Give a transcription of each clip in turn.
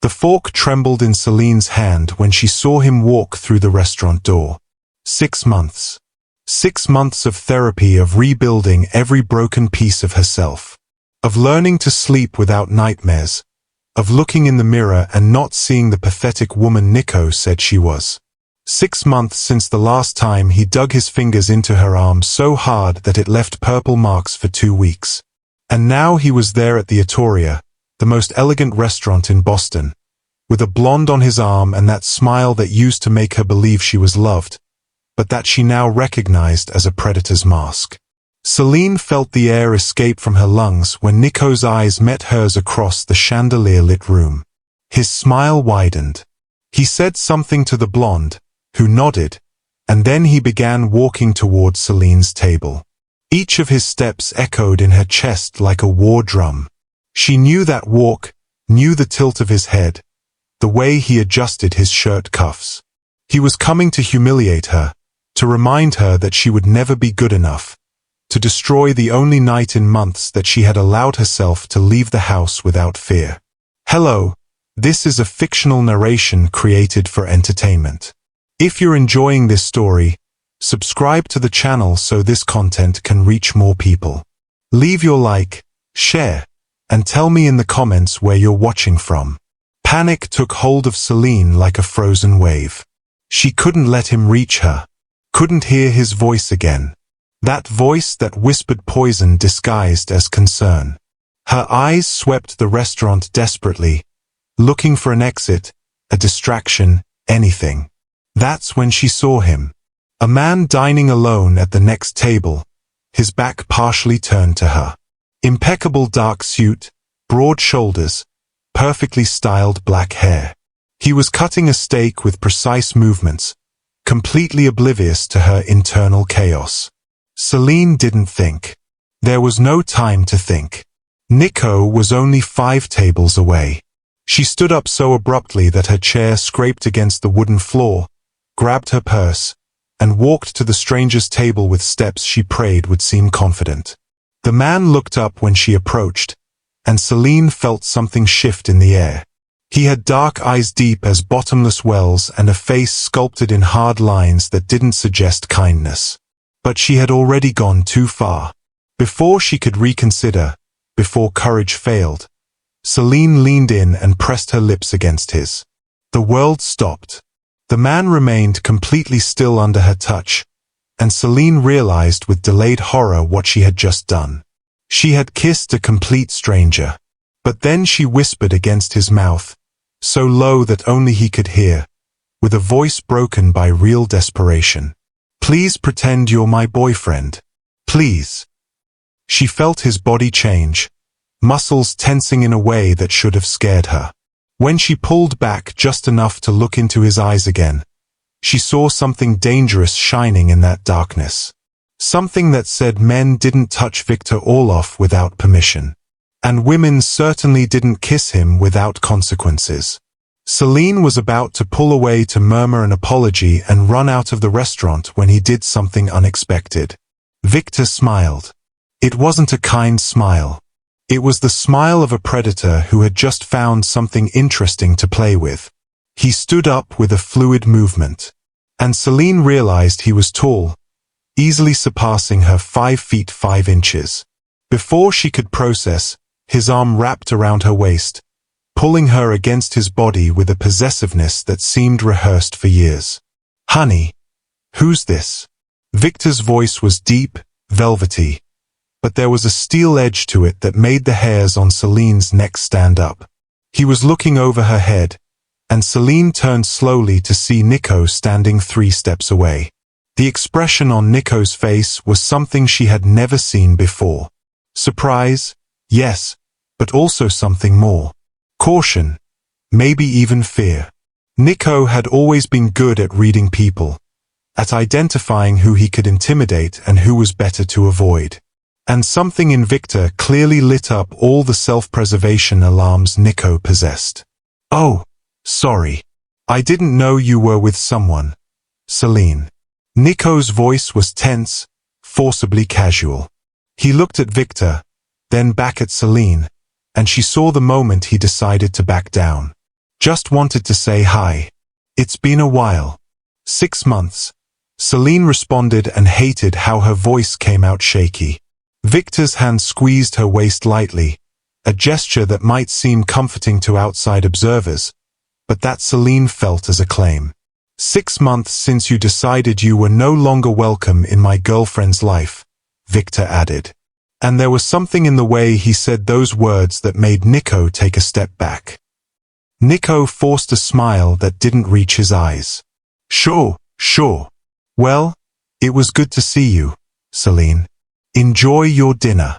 The fork trembled in Celine's hand when she saw him walk through the restaurant door. 6 months. 6 months of therapy, of rebuilding every broken piece of herself. Of learning to sleep without nightmares. Of looking in the mirror and not seeing the pathetic woman Nico said she was. 6 months since the last time he dug his fingers into her arm so hard that it left purple marks for 2 weeks. And now he was there at the Atoria, the most elegant restaurant in Boston, with a blonde on his arm and that smile that used to make her believe she was loved, but that she now recognized as a predator's mask. Celine felt the air escape from her lungs when Nico's eyes met hers across the chandelier-lit room. His smile widened. He said something to the blonde, who nodded, and then he began walking toward Celine's table. Each of his steps echoed in her chest like a war drum. She knew that walk, knew the tilt of his head, the way he adjusted his shirt cuffs. He was coming to humiliate her, to remind her that she would never be good enough, to destroy the only night in months that she had allowed herself to leave the house without fear. Hello, this is a fictional narration created for entertainment. If you're enjoying this story, subscribe to the channel so this content can reach more people. Leave your like, share, and tell me in the comments where you're watching from. Panic took hold of Celine like a frozen wave. She couldn't let him reach her. Couldn't hear his voice again. That voice that whispered poison disguised as concern. Her eyes swept the restaurant desperately, looking for an exit, a distraction, anything. That's when she saw him. A man dining alone at the next table, his back partially turned to her. Impeccable dark suit, broad shoulders, perfectly styled black hair. He was cutting a steak with precise movements, completely oblivious to her internal chaos. Celine didn't think. There was no time to think. Nico was only 5 tables away. She stood up so abruptly that her chair scraped against the wooden floor, grabbed her purse, and walked to the stranger's table with steps she prayed would seem confident. The man looked up when she approached, and Celine felt something shift in the air. He had dark eyes deep as bottomless wells and a face sculpted in hard lines that didn't suggest kindness. But she had already gone too far. Before she could reconsider, before courage failed, Celine leaned in and pressed her lips against his. The world stopped. The man remained completely still under her touch, and Celine realized with delayed horror what she had just done. She had kissed a complete stranger. But then she whispered against his mouth, so low that only he could hear, with a voice broken by real desperation. Please pretend you're my boyfriend. Please. She felt his body change, muscles tensing in a way that should have scared her. When she pulled back just enough to look into his eyes again, she saw something dangerous shining in that darkness. Something that said men didn't touch Viktor Orlov without permission. And women certainly didn't kiss him without consequences. Celine was about to pull away to murmur an apology and run out of the restaurant when he did something unexpected. Viktor smiled. It wasn't a kind smile. It was the smile of a predator who had just found something interesting to play with. He stood up with a fluid movement. And Celine realized he was tall, easily surpassing her 5 feet 5 inches. Before she could process, his arm wrapped around her waist, pulling her against his body with a possessiveness that seemed rehearsed for years. Honey, who's this? Viktor's voice was deep, velvety, but there was a steel edge to it that made the hairs on Celine's neck stand up. He was looking over her head, and Celine turned slowly to see Nico standing 3 steps away. The expression on Nico's face was something she had never seen before. Surprise, yes, but also something more. Caution, maybe even fear. Nico had always been good at reading people, at identifying who he could intimidate and who was better to avoid. And something in Viktor clearly lit up all the self-preservation alarms Nico possessed. Oh, sorry. I didn't know you were with someone. Celine. Nico's voice was tense, forcibly casual. He looked at Viktor, then back at Celine, and she saw the moment he decided to back down. Just wanted to say hi. It's been a while. 6 months. Celine responded and hated how her voice came out shaky. Viktor's hand squeezed her waist lightly, a gesture that might seem comforting to outside observers, but that Celine felt as a claim. 6 months since you decided you were no longer welcome in my girlfriend's life, Viktor added. And there was something in the way he said those words that made Nico take a step back. Nico forced a smile that didn't reach his eyes. Sure. Well, it was good to see you, Celine. Enjoy your dinner.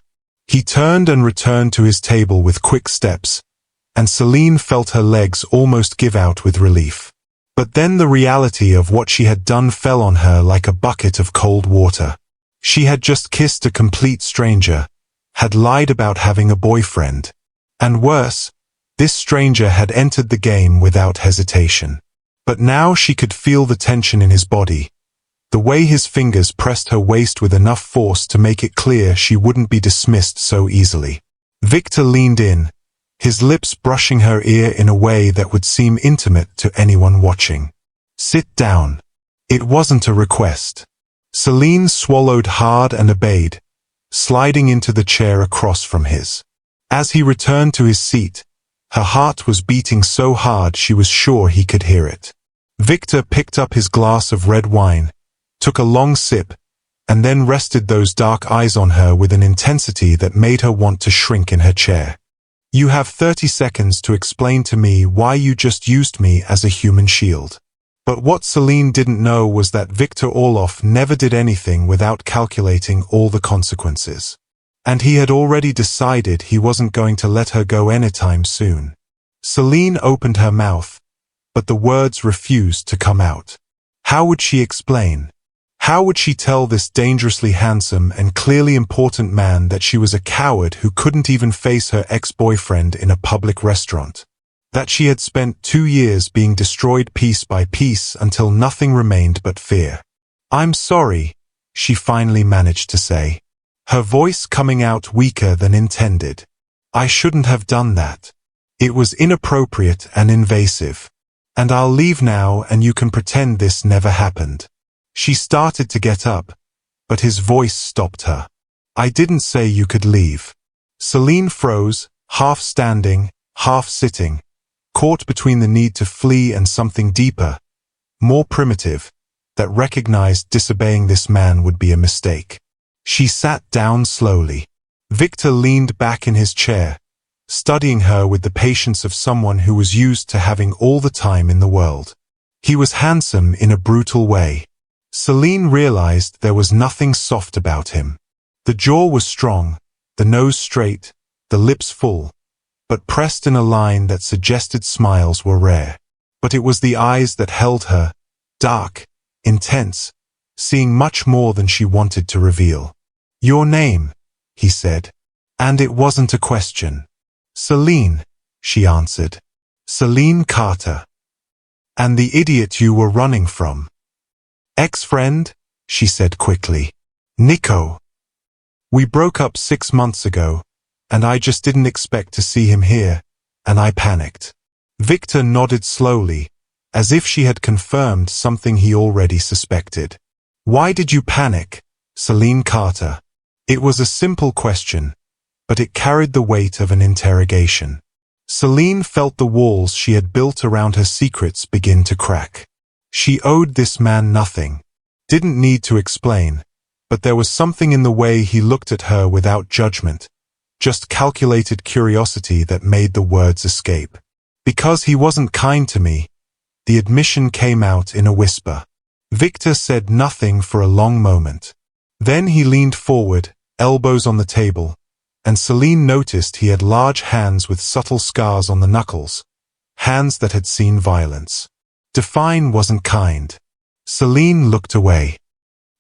He turned and returned to his table with quick steps, and Celine felt her legs almost give out with relief. But then the reality of what she had done fell on her like a bucket of cold water. She had just kissed a complete stranger, had lied about having a boyfriend, and worse, this stranger had entered the game without hesitation. But now she could feel the tension in his body, the way his fingers pressed her waist with enough force to make it clear she wouldn't be dismissed so easily. Viktor leaned in, his lips brushing her ear in a way that would seem intimate to anyone watching. Sit down. It wasn't a request. Celine swallowed hard and obeyed, sliding into the chair across from his. As he returned to his seat, her heart was beating so hard she was sure he could hear it. Viktor picked up his glass of red wine, took a long sip, and then rested those dark eyes on her with an intensity that made her want to shrink in her chair. You have 30 seconds to explain to me why you just used me as a human shield. But what Celine didn't know was that Viktor Orlov never did anything without calculating all the consequences. And he had already decided he wasn't going to let her go anytime soon. Celine opened her mouth, but the words refused to come out. How would she explain? How would she tell this dangerously handsome and clearly important man that she was a coward who couldn't even face her ex-boyfriend in a public restaurant? That she had spent 2 years being destroyed piece by piece until nothing remained but fear? I'm sorry, she finally managed to say, her voice coming out weaker than intended. I shouldn't have done that. It was inappropriate and invasive. And I'll leave now and you can pretend this never happened. She started to get up, but his voice stopped her. I didn't say you could leave. Celine froze, half standing, half sitting, caught between the need to flee and something deeper, more primitive, that recognized disobeying this man would be a mistake. She sat down slowly. Viktor leaned back in his chair, studying her with the patience of someone who was used to having all the time in the world. He was handsome in a brutal way. Celine realized there was nothing soft about him. The jaw was strong, the nose straight, the lips full, but pressed in a line that suggested smiles were rare. But it was the eyes that held her, dark, intense, seeing much more than she wanted to reveal. Your name, he said. And it wasn't a question. Celine, she answered. Celine Carter. And the idiot you were running from. Ex-friend, she said quickly. Nico. We broke up 6 months ago, and I just didn't expect to see him here, and I panicked. Viktor nodded slowly, as if she had confirmed something he already suspected. Why did you panic, Celine Carter? It was a simple question, but it carried the weight of an interrogation. Celine felt the walls she had built around her secrets begin to crack. She owed this man nothing, didn't need to explain, but there was something in the way he looked at her without judgment, just calculated curiosity that made the words escape. Because he wasn't kind to me, the admission came out in a whisper. Viktor said nothing for a long moment. Then he leaned forward, elbows on the table, and Celine noticed he had large hands with subtle scars on the knuckles, hands that had seen violence. Define wasn't kind. Celine looked away.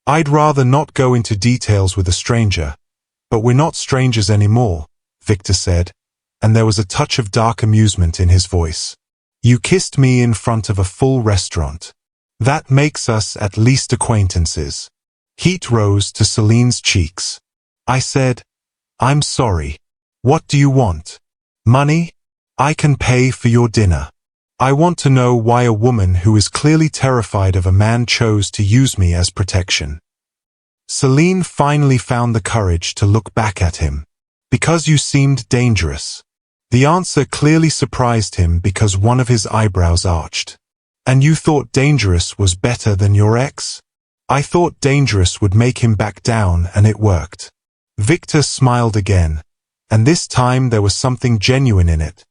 I'd rather not go into details with a stranger, but we're not strangers anymore, Viktor said, and there was a touch of dark amusement in his voice. You kissed me in front of a full restaurant. That makes us at least acquaintances. Heat rose to Celine's cheeks. I said, I'm sorry. What do you want? Money? I can pay for your dinner. I want to know why a woman who is clearly terrified of a man chose to use me as protection. Celine finally found the courage to look back at him. Because you seemed dangerous. The answer clearly surprised him because one of his eyebrows arched. And you thought dangerous was better than your ex? I thought dangerous would make him back down, and it worked. Viktor smiled again, and this time there was something genuine in it,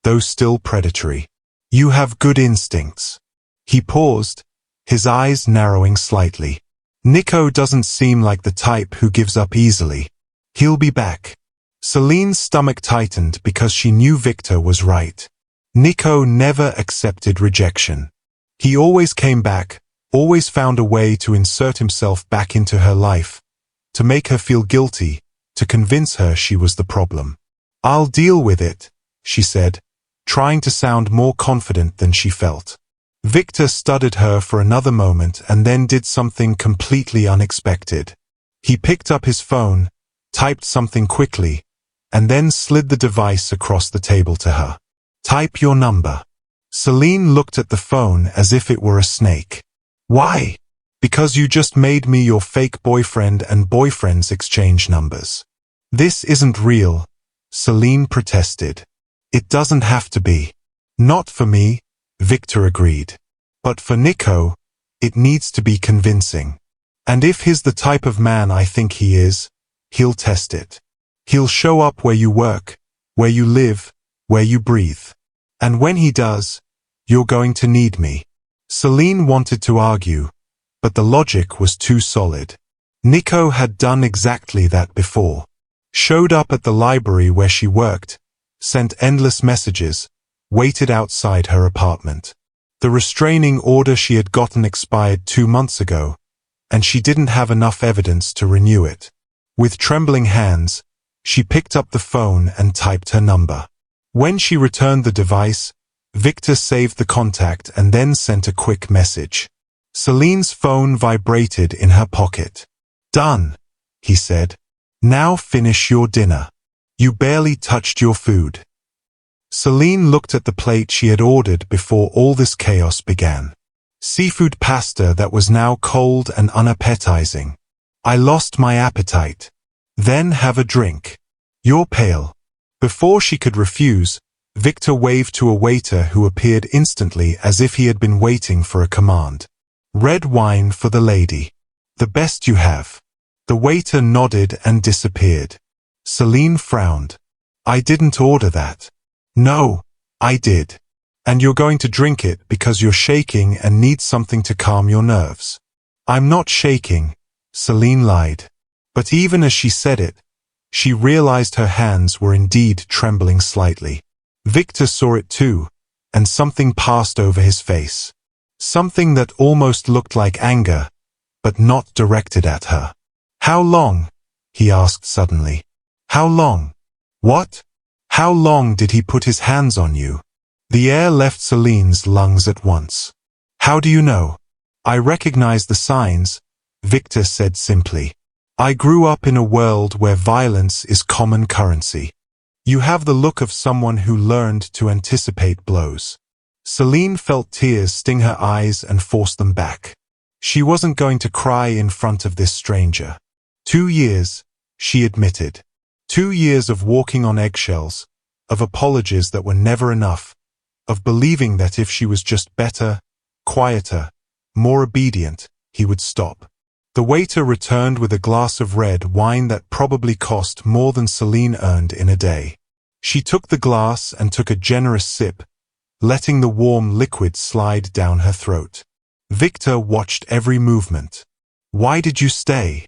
though still predatory. You have good instincts. He paused, his eyes narrowing slightly. Nico doesn't seem like the type who gives up easily. He'll be back. Celine's stomach tightened because she knew Viktor was right. Nico never accepted rejection. He always came back, always found a way to insert himself back into her life, to make her feel guilty, to convince her she was the problem. I'll deal with it, she said, trying to sound more confident than she felt. Viktor studied her for another moment and then did something completely unexpected. He picked up his phone, typed something quickly, and then slid the device across the table to her. Type your number. Celine looked at the phone as if it were a snake. Why? Because you just made me your fake boyfriend and boyfriends exchange numbers. This isn't real, Celine protested. It doesn't have to be. Not for me, Viktor agreed. But for Nico, it needs to be convincing. And if he's the type of man I think he is, he'll test it. He'll show up where you work, where you live, where you breathe. And when he does, you're going to need me. Celine wanted to argue, but the logic was too solid. Nico had done exactly that before. Showed up at the library where she worked, sent endless messages, waited outside her apartment. The restraining order she had gotten expired 2 months ago, and she didn't have enough evidence to renew it. With trembling hands, she picked up the phone and typed her number. When she returned the device, Viktor saved the contact and then sent a quick message. Celine's phone vibrated in her pocket. Done, he said. Now finish your dinner. You barely touched your food. Celine looked at the plate she had ordered before all this chaos began. Seafood pasta that was now cold and unappetizing. I lost my appetite. Then have a drink. You're pale. Before she could refuse, Viktor waved to a waiter who appeared instantly as if he had been waiting for a command. Red wine for the lady. The best you have. The waiter nodded and disappeared. Celine frowned. I didn't order that. No, I did. And you're going to drink it because you're shaking and need something to calm your nerves. I'm not shaking, Celine lied. But even as she said it, she realized her hands were indeed trembling slightly. Viktor saw it too, and something passed over his face. Something that almost looked like anger, but not directed at her. How long? He asked suddenly. How long? What? How long did he put his hands on you? The air left Celine's lungs at once. How do you know? I recognize the signs, Viktor said simply. I grew up in a world where violence is common currency. You have the look of someone who learned to anticipate blows. Celine felt tears sting her eyes and forced them back. She wasn't going to cry in front of this stranger. 2 years, she admitted. 2 years of walking on eggshells, of apologies that were never enough, of believing that if she was just better, quieter, more obedient, he would stop. The waiter returned with a glass of red wine that probably cost more than Celine earned in a day. She took the glass and took a generous sip, letting the warm liquid slide down her throat. Viktor watched every movement. Why did you stay?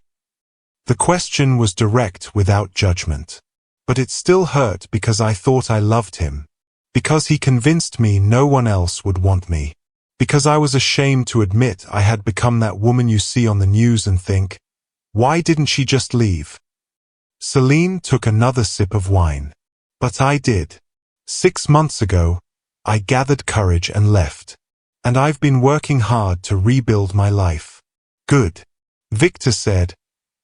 The question was direct without judgment. But it still hurt because I thought I loved him. Because he convinced me no one else would want me. Because I was ashamed to admit I had become that woman you see on the news and think, why didn't she just leave? Celine took another sip of wine. But I did. 6 months ago, I gathered courage and left. And I've been working hard to rebuild my life. Good, Viktor said,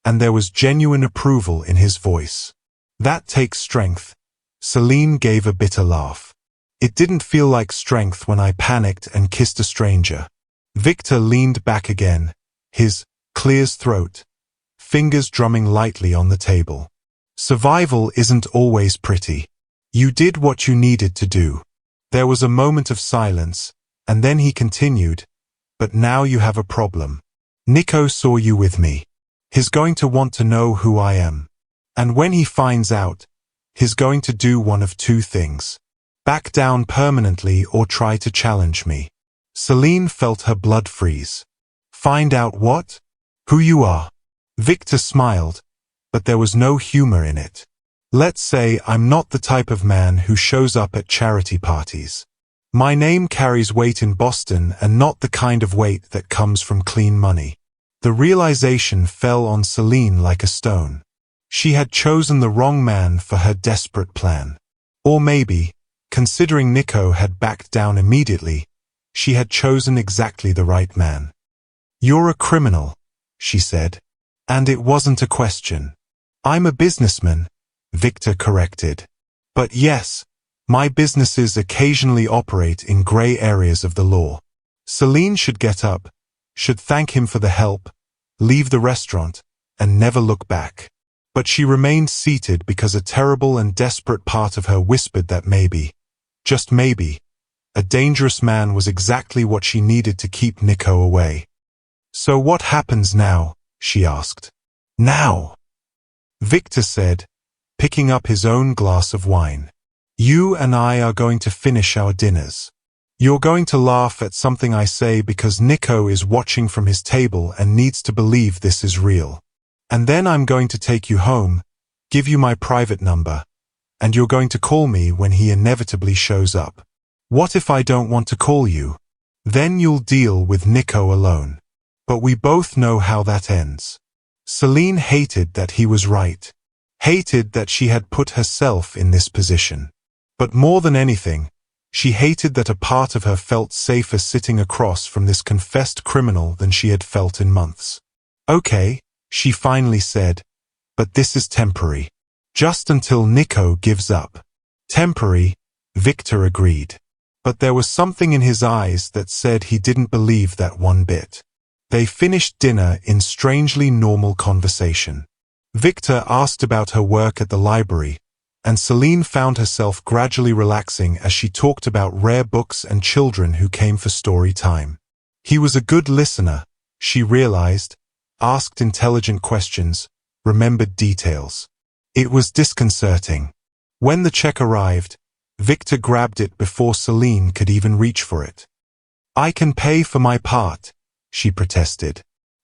and there was genuine approval in his voice. That takes strength. Celine gave a bitter laugh. It didn't feel like strength when I panicked and kissed a stranger. Viktor leaned back again, his clear throat, fingers drumming lightly on the table. Survival isn't always pretty. You did what you needed to do. There was a moment of silence, and then he continued, but now you have a problem. Nico saw you with me. He's going to want to know who I am. And when he finds out, he's going to do one of two things. Back down permanently or try to challenge me. Celine felt her blood freeze. Find out what? Who you are. Viktor smiled, but there was no humor in it. Let's say I'm not the type of man who shows up at charity parties. My name carries weight in Boston and not the kind of weight that comes from clean money. The realization fell on Celine like a stone. She had chosen the wrong man for her desperate plan. Or maybe, considering Nico had backed down immediately, she had chosen exactly the right man. You're a criminal, she said. And it wasn't a question. I'm a businessman, Viktor corrected. But yes, my businesses occasionally operate in gray areas of the law. Celine should get up, should thank him for the help, leave the restaurant, and never look back. But she remained seated because a terrible and desperate part of her whispered that maybe, just maybe, a dangerous man was exactly what she needed to keep Nico away. So what happens now? She asked. Now, Viktor said, picking up his own glass of wine. You and I are going to finish our dinners. You're going to laugh at something I say because Nico is watching from his table and needs to believe this is real. And then I'm going to take you home, give you my private number, and you're going to call me when he inevitably shows up. What if I don't want to call you? Then you'll deal with Nico alone. But we both know how that ends. Celine hated that he was right. Hated that she had put herself in this position. But more than anything, she hated that a part of her felt safer sitting across from this confessed criminal than she had felt in months. Okay, she finally said, but this is temporary. Just until Nico gives up. Temporary, Viktor agreed. But there was something in his eyes that said he didn't believe that one bit. They finished dinner in strangely normal conversation. Viktor asked about her work at the library, and Celine found herself gradually relaxing as she talked about rare books and children who came for story time. He was a good listener, she realized, asked intelligent questions, remembered details. It was disconcerting. When the check arrived, Viktor grabbed it before Celine could even reach for it. I can pay for my part, she protested.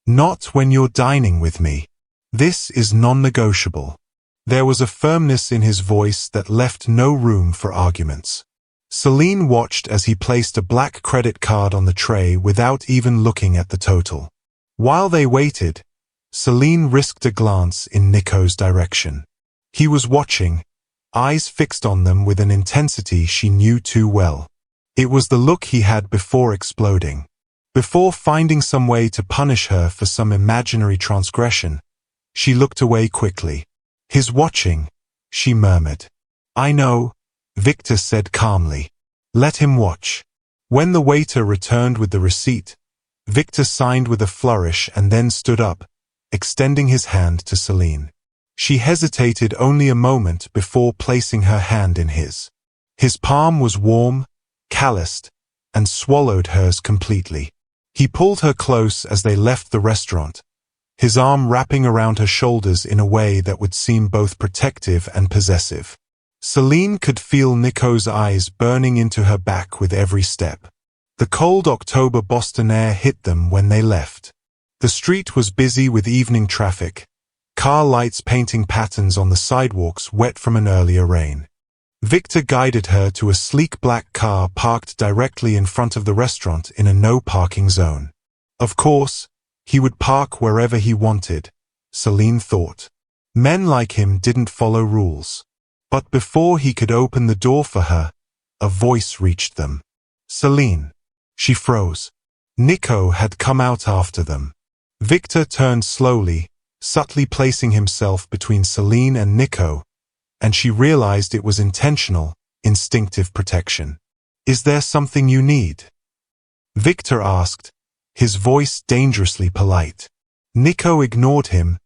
Not when you're dining with me. This is non-negotiable. There was a firmness in his voice that left no room for arguments. Celine watched as he placed a black credit card on the tray without even looking at the total. While they waited, Celine risked a glance in Nico's direction. He was watching, eyes fixed on them with an intensity she knew too well. It was the look he had before exploding. Before finding some way to punish her for some imaginary transgression, she looked away quickly. He's watching, she murmured. I know, Viktor said calmly. Let him watch. When the waiter returned with the receipt, Viktor signed with a flourish and then stood up, extending his hand to Celine. She hesitated only a moment before placing her hand in his. His palm was warm, calloused, and swallowed hers completely. He pulled her close as they left the restaurant, his arm wrapping around her shoulders in a way that would seem both protective and possessive. Celine could feel Nico's eyes burning into her back with every step. The cold October Boston air hit them when they left. The street was busy with evening traffic, car lights painting patterns on the sidewalks wet from an earlier rain. Viktor guided her to a sleek black car parked directly in front of the restaurant in a no-parking zone. Of course, he would park wherever he wanted, Celine thought. Men like him didn't follow rules. But before he could open the door for her, a voice reached them. Celine. She froze. Nico had come out after them. Viktor turned slowly, subtly placing himself between Celine and Nico, and she realized it was intentional, instinctive protection. Is there something you need? Viktor asked, his voice dangerously polite. Nico ignored him,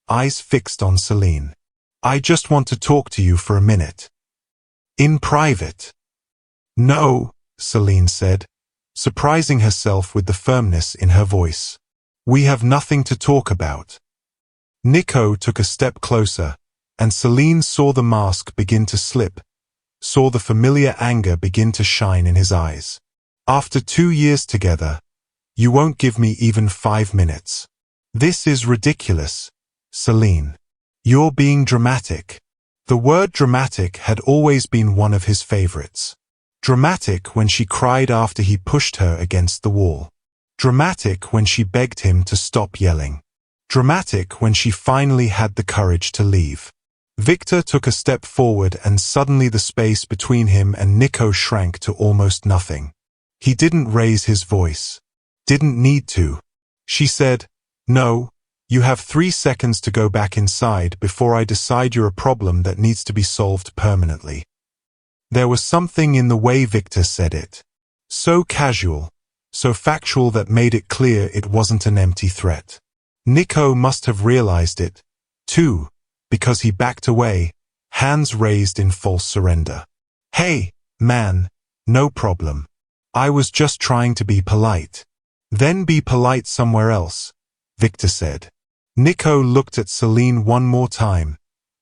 eyes fixed on Celine. I just want to talk to you for a minute. In private. No, Celine said, surprising herself with the firmness in her voice. We have nothing to talk about. Nico took a step closer, and Celine saw the mask begin to slip, saw the familiar anger begin to shine in his eyes. After 2 years together, you won't give me even 5 minutes. This is ridiculous, Celine. You're being dramatic. The word dramatic had always been one of his favorites. Dramatic when she cried after he pushed her against the wall. Dramatic when she begged him to stop yelling. Dramatic when she finally had the courage to leave. Viktor took a step forward and suddenly the space between him and Nico shrank to almost nothing. He didn't raise his voice. Didn't need to. She said, No, you have 3 seconds to go back inside before I decide you're a problem that needs to be solved permanently. There was something in the way Viktor said it. So casual, so factual that made it clear it wasn't an empty threat. Nico must have realized it, too, because he backed away, hands raised in false surrender. Hey, man, no problem. I was just trying to be polite. Then be polite somewhere else, Viktor said. Nico looked at Celine one more time,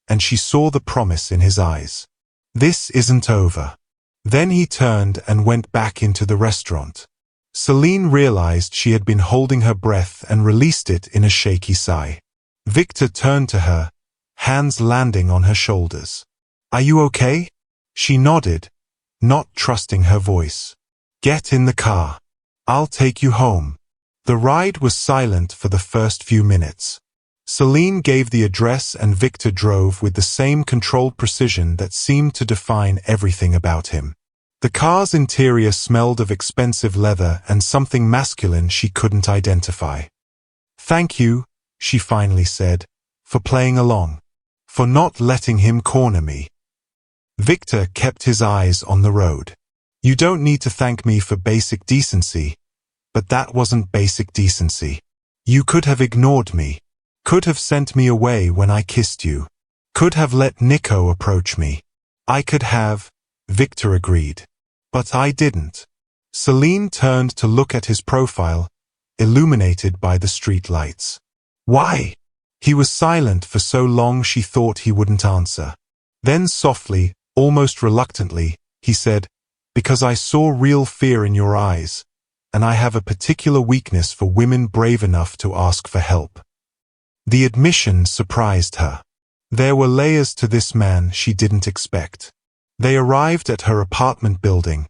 and she saw the promise in his eyes. This isn't over. Then he turned and went back into the restaurant. Celine realized she had been holding her breath and released it in a shaky sigh. Viktor turned to her, hands landing on her shoulders. Are you okay? She nodded, not trusting her voice. Get in the car. I'll take you home. The ride was silent for the first few minutes. Celine gave the address and Viktor drove with the same controlled precision that seemed to define everything about him. The car's interior smelled of expensive leather and something masculine she couldn't identify. Thank you, she finally said, for playing along. For not letting him corner me. Viktor kept his eyes on the road. You don't need to thank me for basic decency, but that wasn't basic decency. You could have ignored me. Could have sent me away when I kissed you. Could have let Nico approach me. I could have, Viktor agreed. But I didn't. Celine turned to look at his profile, illuminated by the street lights. Why? He was silent for so long she thought he wouldn't answer. Then softly, almost reluctantly, he said, Because I saw real fear in your eyes, and I have a particular weakness for women brave enough to ask for help. The admission surprised her. There were layers to this man she didn't expect. They arrived at her apartment building,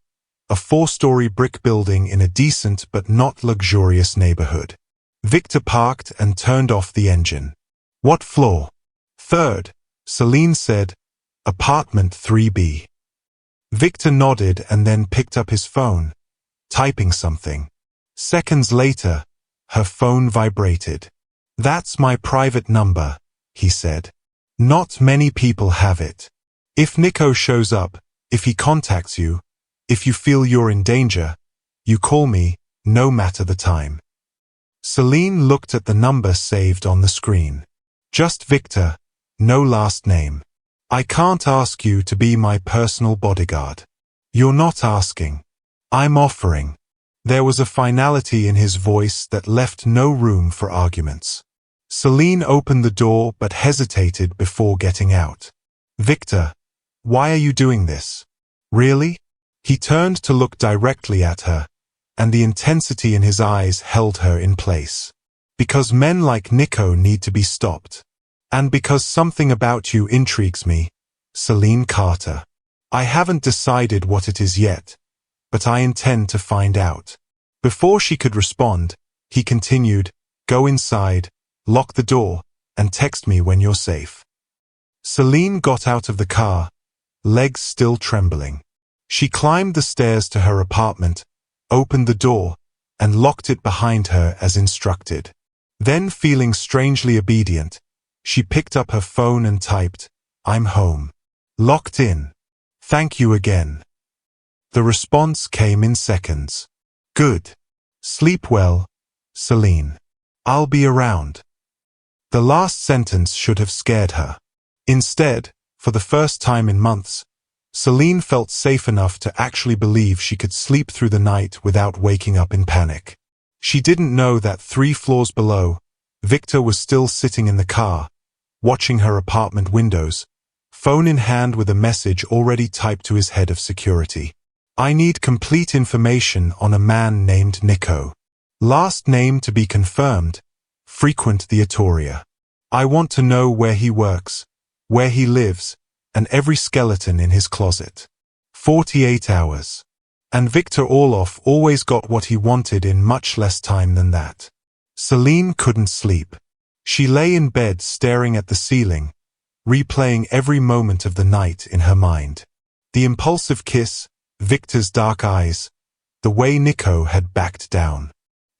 a 4-story brick building in a decent but not luxurious neighborhood. Viktor parked and turned off the engine. What floor? 3rd, Celine said, apartment 3B. Viktor nodded and then picked up his phone, typing something. Seconds later, her phone vibrated. That's my private number, he said. Not many people have it. If Nico shows up, if he contacts you, if you feel you're in danger, you call me, no matter the time. Celine looked at the number saved on the screen. Just Viktor, no last name. I can't ask you to be my personal bodyguard. You're not asking. I'm offering. There was a finality in his voice that left no room for arguments. Celine opened the door but hesitated before getting out. Viktor, why are you doing this? Really? He turned to look directly at her, and the intensity in his eyes held her in place. Because men like Nico need to be stopped. And because something about you intrigues me, Celine Carter. I haven't decided what it is yet, but I intend to find out. Before she could respond, he continued, Go inside, lock the door, and text me when you're safe. Celine got out of the car, legs still trembling. She climbed the stairs to her apartment, opened the door, and locked it behind her as instructed. Then, feeling strangely obedient, she picked up her phone and typed, I'm home. Locked in. Thank you again. The response came in seconds. Good. Sleep well, Celine. I'll be around. The last sentence should have scared her. Instead, for the first time in months, Celine felt safe enough to actually believe she could sleep through the night without waking up in panic. She didn't know that 3 floors below, Viktor was still sitting in the car, watching her apartment windows, phone in hand with a message already typed to his head of security. I need complete information on a man named Nico. Last name to be confirmed, frequent the Atoria. I want to know where he works, where he lives, and every skeleton in his closet. 48 hours. And Viktor Orlov always got what he wanted in much less time than that. Celine couldn't sleep. She lay in bed staring at the ceiling, replaying every moment of the night in her mind. The impulsive kiss, Viktor's dark eyes, the way Nico had backed down.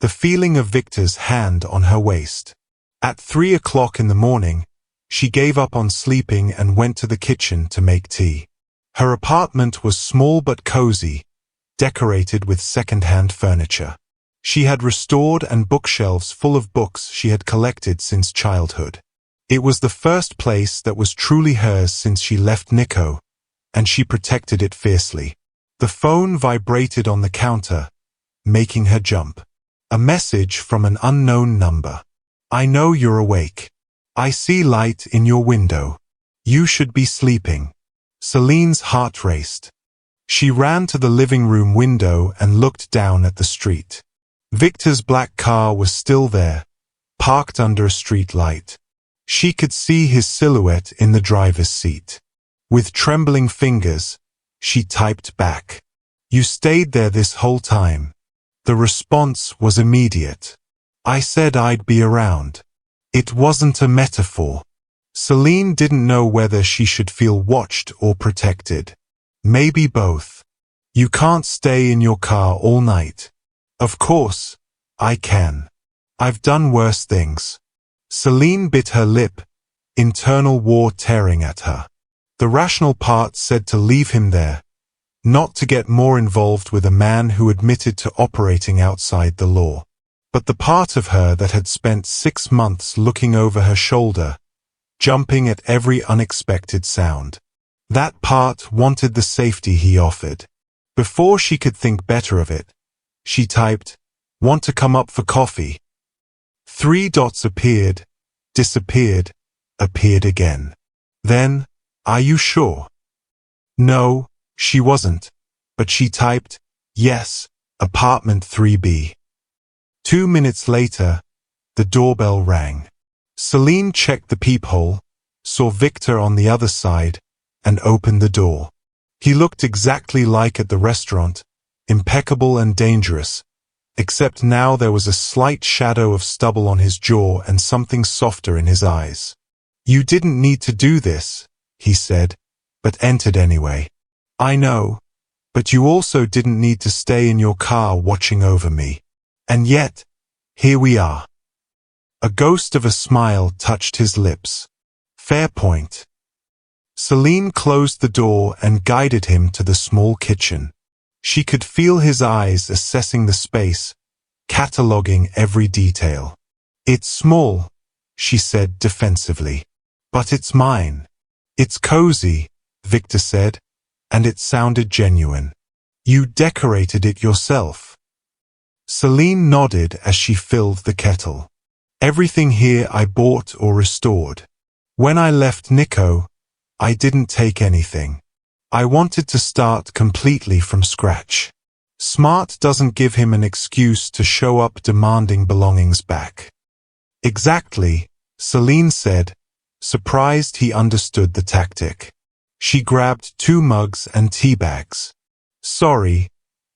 The feeling of Viktor's hand on her waist. At 3 o'clock in the morning, she gave up on sleeping and went to the kitchen to make tea. Her apartment was small but cozy, decorated with second-hand furniture. She had restored and bookshelves full of books she had collected since childhood. It was the first place that was truly hers since she left Nico, and she protected it fiercely. The phone vibrated on the counter, making her jump. A message from an unknown number. I know you're awake. I see light in your window. You should be sleeping. Celine's heart raced. She ran to the living room window and looked down at the street. Viktor's black car was still there, parked under a street light. She could see his silhouette in the driver's seat. With trembling fingers, she typed back. You stayed there this whole time. The response was immediate. I said I'd be around. It wasn't a metaphor. Celine didn't know whether she should feel watched or protected. Maybe both. You can't stay in your car all night. Of course, I can. I've done worse things. Celine bit her lip, internal war tearing at her. The rational part said to leave him there, not to get more involved with a man who admitted to operating outside the law. But the part of her that had spent 6 months looking over her shoulder, jumping at every unexpected sound. That part wanted the safety he offered. Before she could think better of it, she typed, want to come up for coffee? 3 dots appeared, disappeared, appeared again. Then, are you sure? No, she wasn't, but she typed, yes, apartment 3B. 2 minutes later, the doorbell rang. Celine checked the peephole, saw Viktor on the other side, and opened the door. He looked exactly like at the restaurant, impeccable and dangerous, except now there was a slight shadow of stubble on his jaw and something softer in his eyes. You didn't need to do this, he said, but entered anyway. I know, but you also didn't need to stay in your car watching over me. And yet, here we are. A ghost of a smile touched his lips. Fair point. Celine closed the door and guided him to the small kitchen. She could feel his eyes assessing the space, cataloging every detail. It's small, she said defensively. But it's mine. It's cozy, Viktor said, and it sounded genuine. You decorated it yourself. Celine nodded as she filled the kettle. Everything here I bought or restored. When I left Nico, I didn't take anything. I wanted to start completely from scratch. Smart doesn't give him an excuse to show up demanding belongings back. Exactly, Celine said, surprised he understood the tactic. She grabbed 2 mugs and tea bags. Sorry,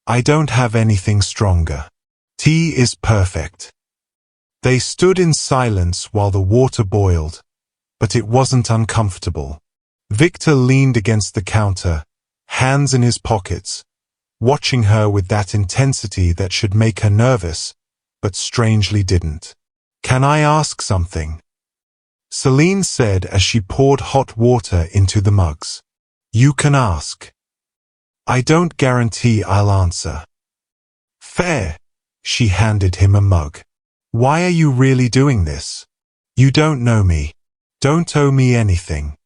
I don't have anything stronger. Tea is perfect. They stood in silence while the water boiled, but it wasn't uncomfortable. Viktor leaned against the counter, hands in his pockets, watching her with that intensity that should make her nervous, but strangely didn't. Can I ask something? Celine said as she poured hot water into the mugs. You can ask. I don't guarantee I'll answer. Fair. She handed him a mug. Why are you really doing this? You don't know me. Don't owe me anything.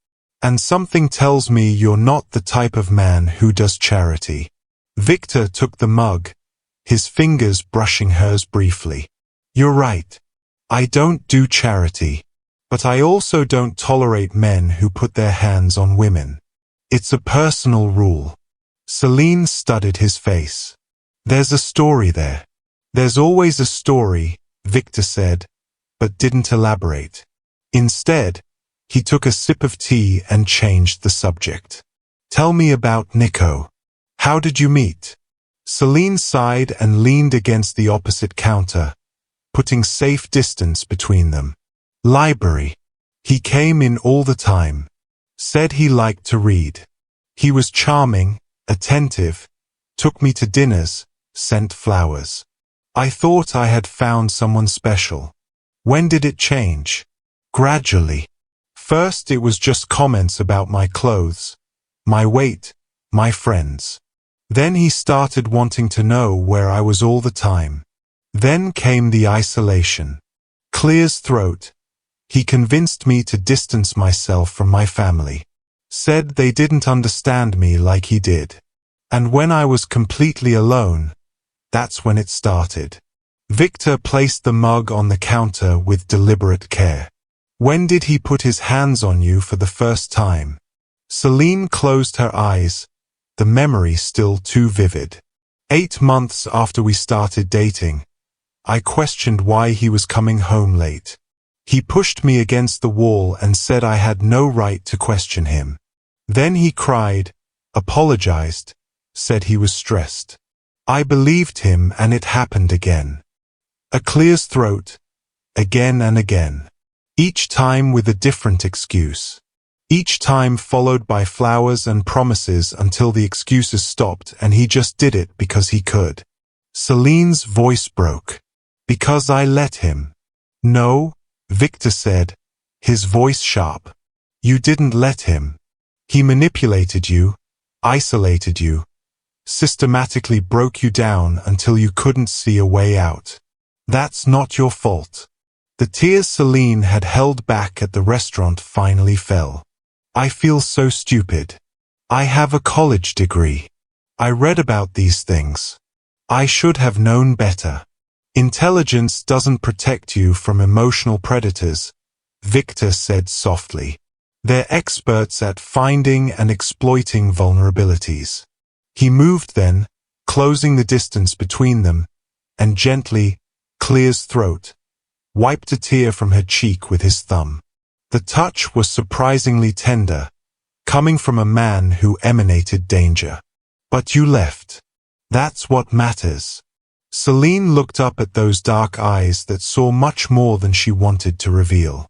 And something tells me you're not the type of man who does charity. Viktor took the mug, his fingers brushing hers briefly. You're right. I don't do charity. But I also don't tolerate men who put their hands on women. It's a personal rule. Celine studied his face. There's a story there. There's always a story, Viktor said, but didn't elaborate. Instead, he took a sip of tea and changed the subject. Tell me about Nico. How did you meet? Celine sighed and leaned against the opposite counter, putting safe distance between them. Library. He came in all the time. Said he liked to read. He was charming, attentive, took me to dinners, sent flowers. I thought I had found someone special. When did it change? Gradually. First it was just comments about my clothes, my weight, my friends. Then he started wanting to know where I was all the time. Then came the isolation. Clears throat. He convinced me to distance myself from my family. Said they didn't understand me like he did. And when I was completely alone, that's when it started. Viktor placed the mug on the counter with deliberate care. When did he put his hands on you for the first time? Celine closed her eyes, the memory still too vivid. 8 months after we started dating, I questioned why he was coming home late. He pushed me against the wall and said I had no right to question him. Then he cried, apologized, said he was stressed. I believed him and it happened again. A clear's throat, again and again. Each time with a different excuse. Each time followed by flowers and promises until the excuses stopped and he just did it because he could. Celine's voice broke. Because I let him. No, Viktor said, his voice sharp. You didn't let him. He manipulated you, isolated you, systematically broke you down until you couldn't see a way out. That's not your fault. The tears Celine had held back at the restaurant finally fell. I feel so stupid. I have a college degree. I read about these things. I should have known better. Intelligence doesn't protect you from emotional predators, Viktor said softly. They're experts at finding and exploiting vulnerabilities. He moved then, closing the distance between them, and gently, Clear's throat, wiped a tear from her cheek with his thumb. The touch was surprisingly tender, coming from a man who emanated danger. But you left. That's what matters. Celine looked up at those dark eyes that saw much more than she wanted to reveal.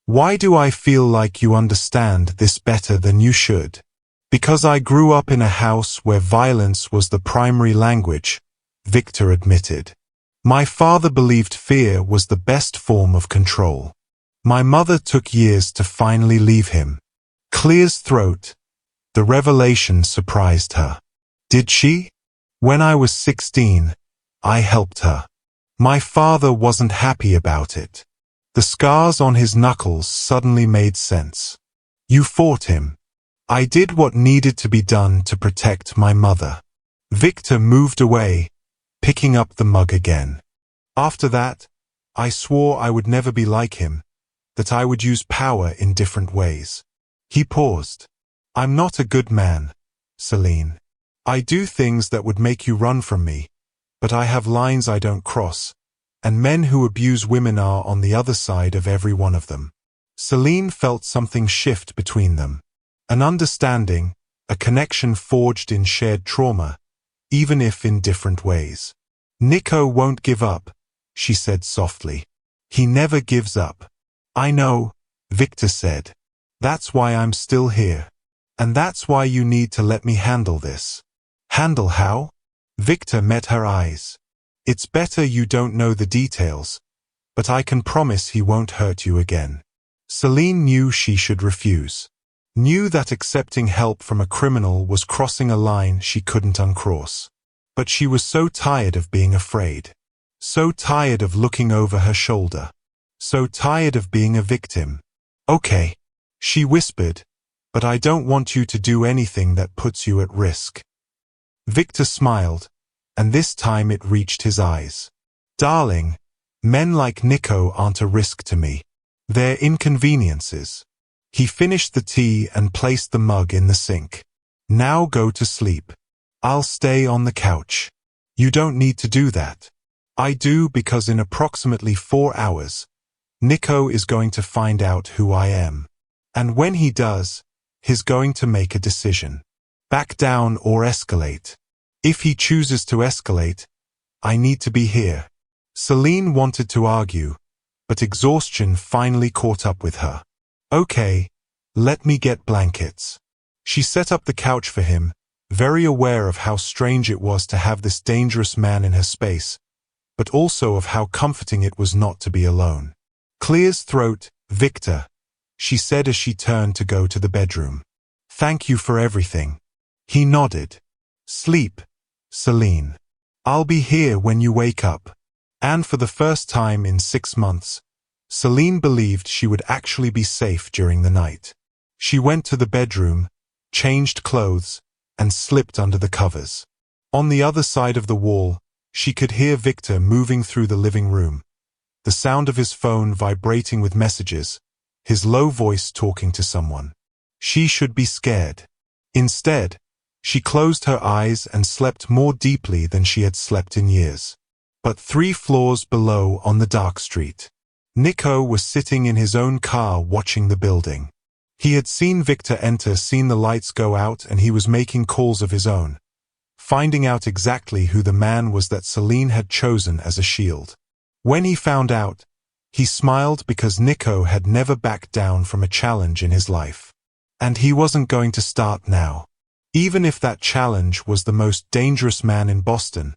Why do I feel like you understand this better than you should? Because I grew up in a house where violence was the primary language, Viktor admitted. My father believed fear was the best form of control. My mother took years to finally leave him. Clear's throat. The revelation surprised her. Did she? When I was 16, I helped her. My father wasn't happy about it. The scars on his knuckles suddenly made sense. You fought him. I did what needed to be done to protect my mother. Viktor moved away, picking up the mug again. After that, I swore I would never be like him, that I would use power in different ways. He paused. I'm not a good man, Celine. I do things that would make you run from me, but I have lines I don't cross, and men who abuse women are on the other side of every one of them. Celine felt something shift between them. An understanding, a connection forged in shared trauma, even if in different ways. Nico won't give up, she said softly. He never gives up. I know, Viktor said. That's why I'm still here. And that's why you need to let me handle this. Handle how? Viktor met her eyes. It's better you don't know the details, but I can promise he won't hurt you again. Celine knew she should refuse. knew that accepting help from a criminal was crossing a line she couldn't uncross. But she was so tired of being afraid. So tired of looking over her shoulder. So tired of being a victim. "Okay," she whispered, "but I don't want you to do anything that puts you at risk." Viktor smiled, and this time it reached his eyes. "Darling, men like Nico aren't a risk to me. They're inconveniences." He finished the tea and placed the mug in the sink. "Now go to sleep. I'll stay on the couch." "You don't need to do that." "I do, because in approximately 4 hours, Nico is going to find out who I am. And when he does, he's going to make a decision. Back down or escalate. If he chooses to escalate, I need to be here." Celine wanted to argue, but exhaustion finally caught up with her. "Okay, let me get blankets." She set up the couch for him, very aware of how strange it was to have this dangerous man in her space, but also of how comforting it was not to be alone. "Clear's throat, Viktor," she said as she turned to go to the bedroom. "Thank you for everything." He nodded. "Sleep, Celine. I'll be here when you wake up." And for the first time in 6 months, Celine believed she would actually be safe during the night. She went to the bedroom, changed clothes, and slipped under the covers. On the other side of the wall, she could hear Viktor moving through the living room, the sound of his phone vibrating with messages, his low voice talking to someone. She should be scared. Instead, she closed her eyes and slept more deeply than she had slept in years. But 3 floors below on the dark street, Nico was sitting in his own car watching the building. He had seen Viktor enter, seen the lights go out, and he was making calls of his own, finding out exactly who the man was that Celine had chosen as a shield. When he found out, he smiled because Nico had never backed down from a challenge in his life. And he wasn't going to start now. Even if that challenge was the most dangerous man in Boston.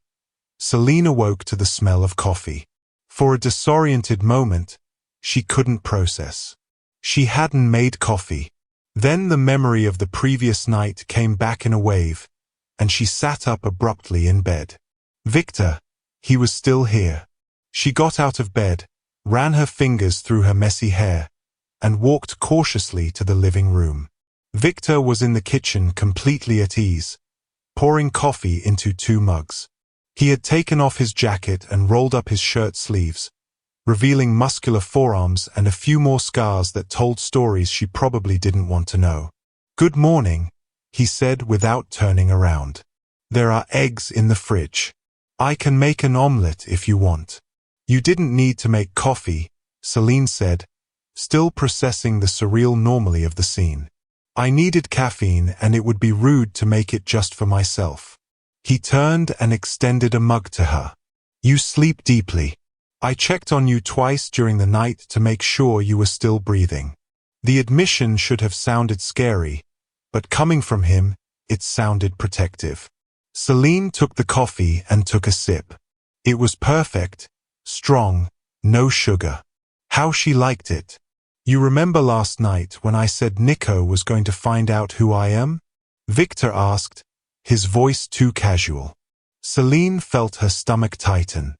Celine awoke to the smell of coffee. For a disoriented moment, she couldn't process. She hadn't made coffee. Then the memory of the previous night came back in a wave, and she sat up abruptly in bed. Viktor, he was still here. She got out of bed, ran her fingers through her messy hair, and walked cautiously to the living room. Viktor was in the kitchen completely at ease, pouring coffee into 2 mugs. He had taken off his jacket and rolled up his shirt sleeves, revealing muscular forearms and a few more scars that told stories she probably didn't want to know. "Good morning," he said without turning around. "There are eggs in the fridge. I can make an omelette if you want." "You didn't need to make coffee," Celine said, still processing the surreal anomaly of the scene. "I needed caffeine, and it would be rude to make it just for myself." He turned and extended a mug to her. "You sleep deeply. I checked on you twice during the night to make sure you were still breathing." The admission should have sounded scary, but coming from him, it sounded protective. Celine took the coffee and took a sip. It was perfect, strong, no sugar. How she liked it. "You remember last night when I said Nico was going to find out who I am?" Viktor asked, his voice too casual. Celine felt her stomach tighten.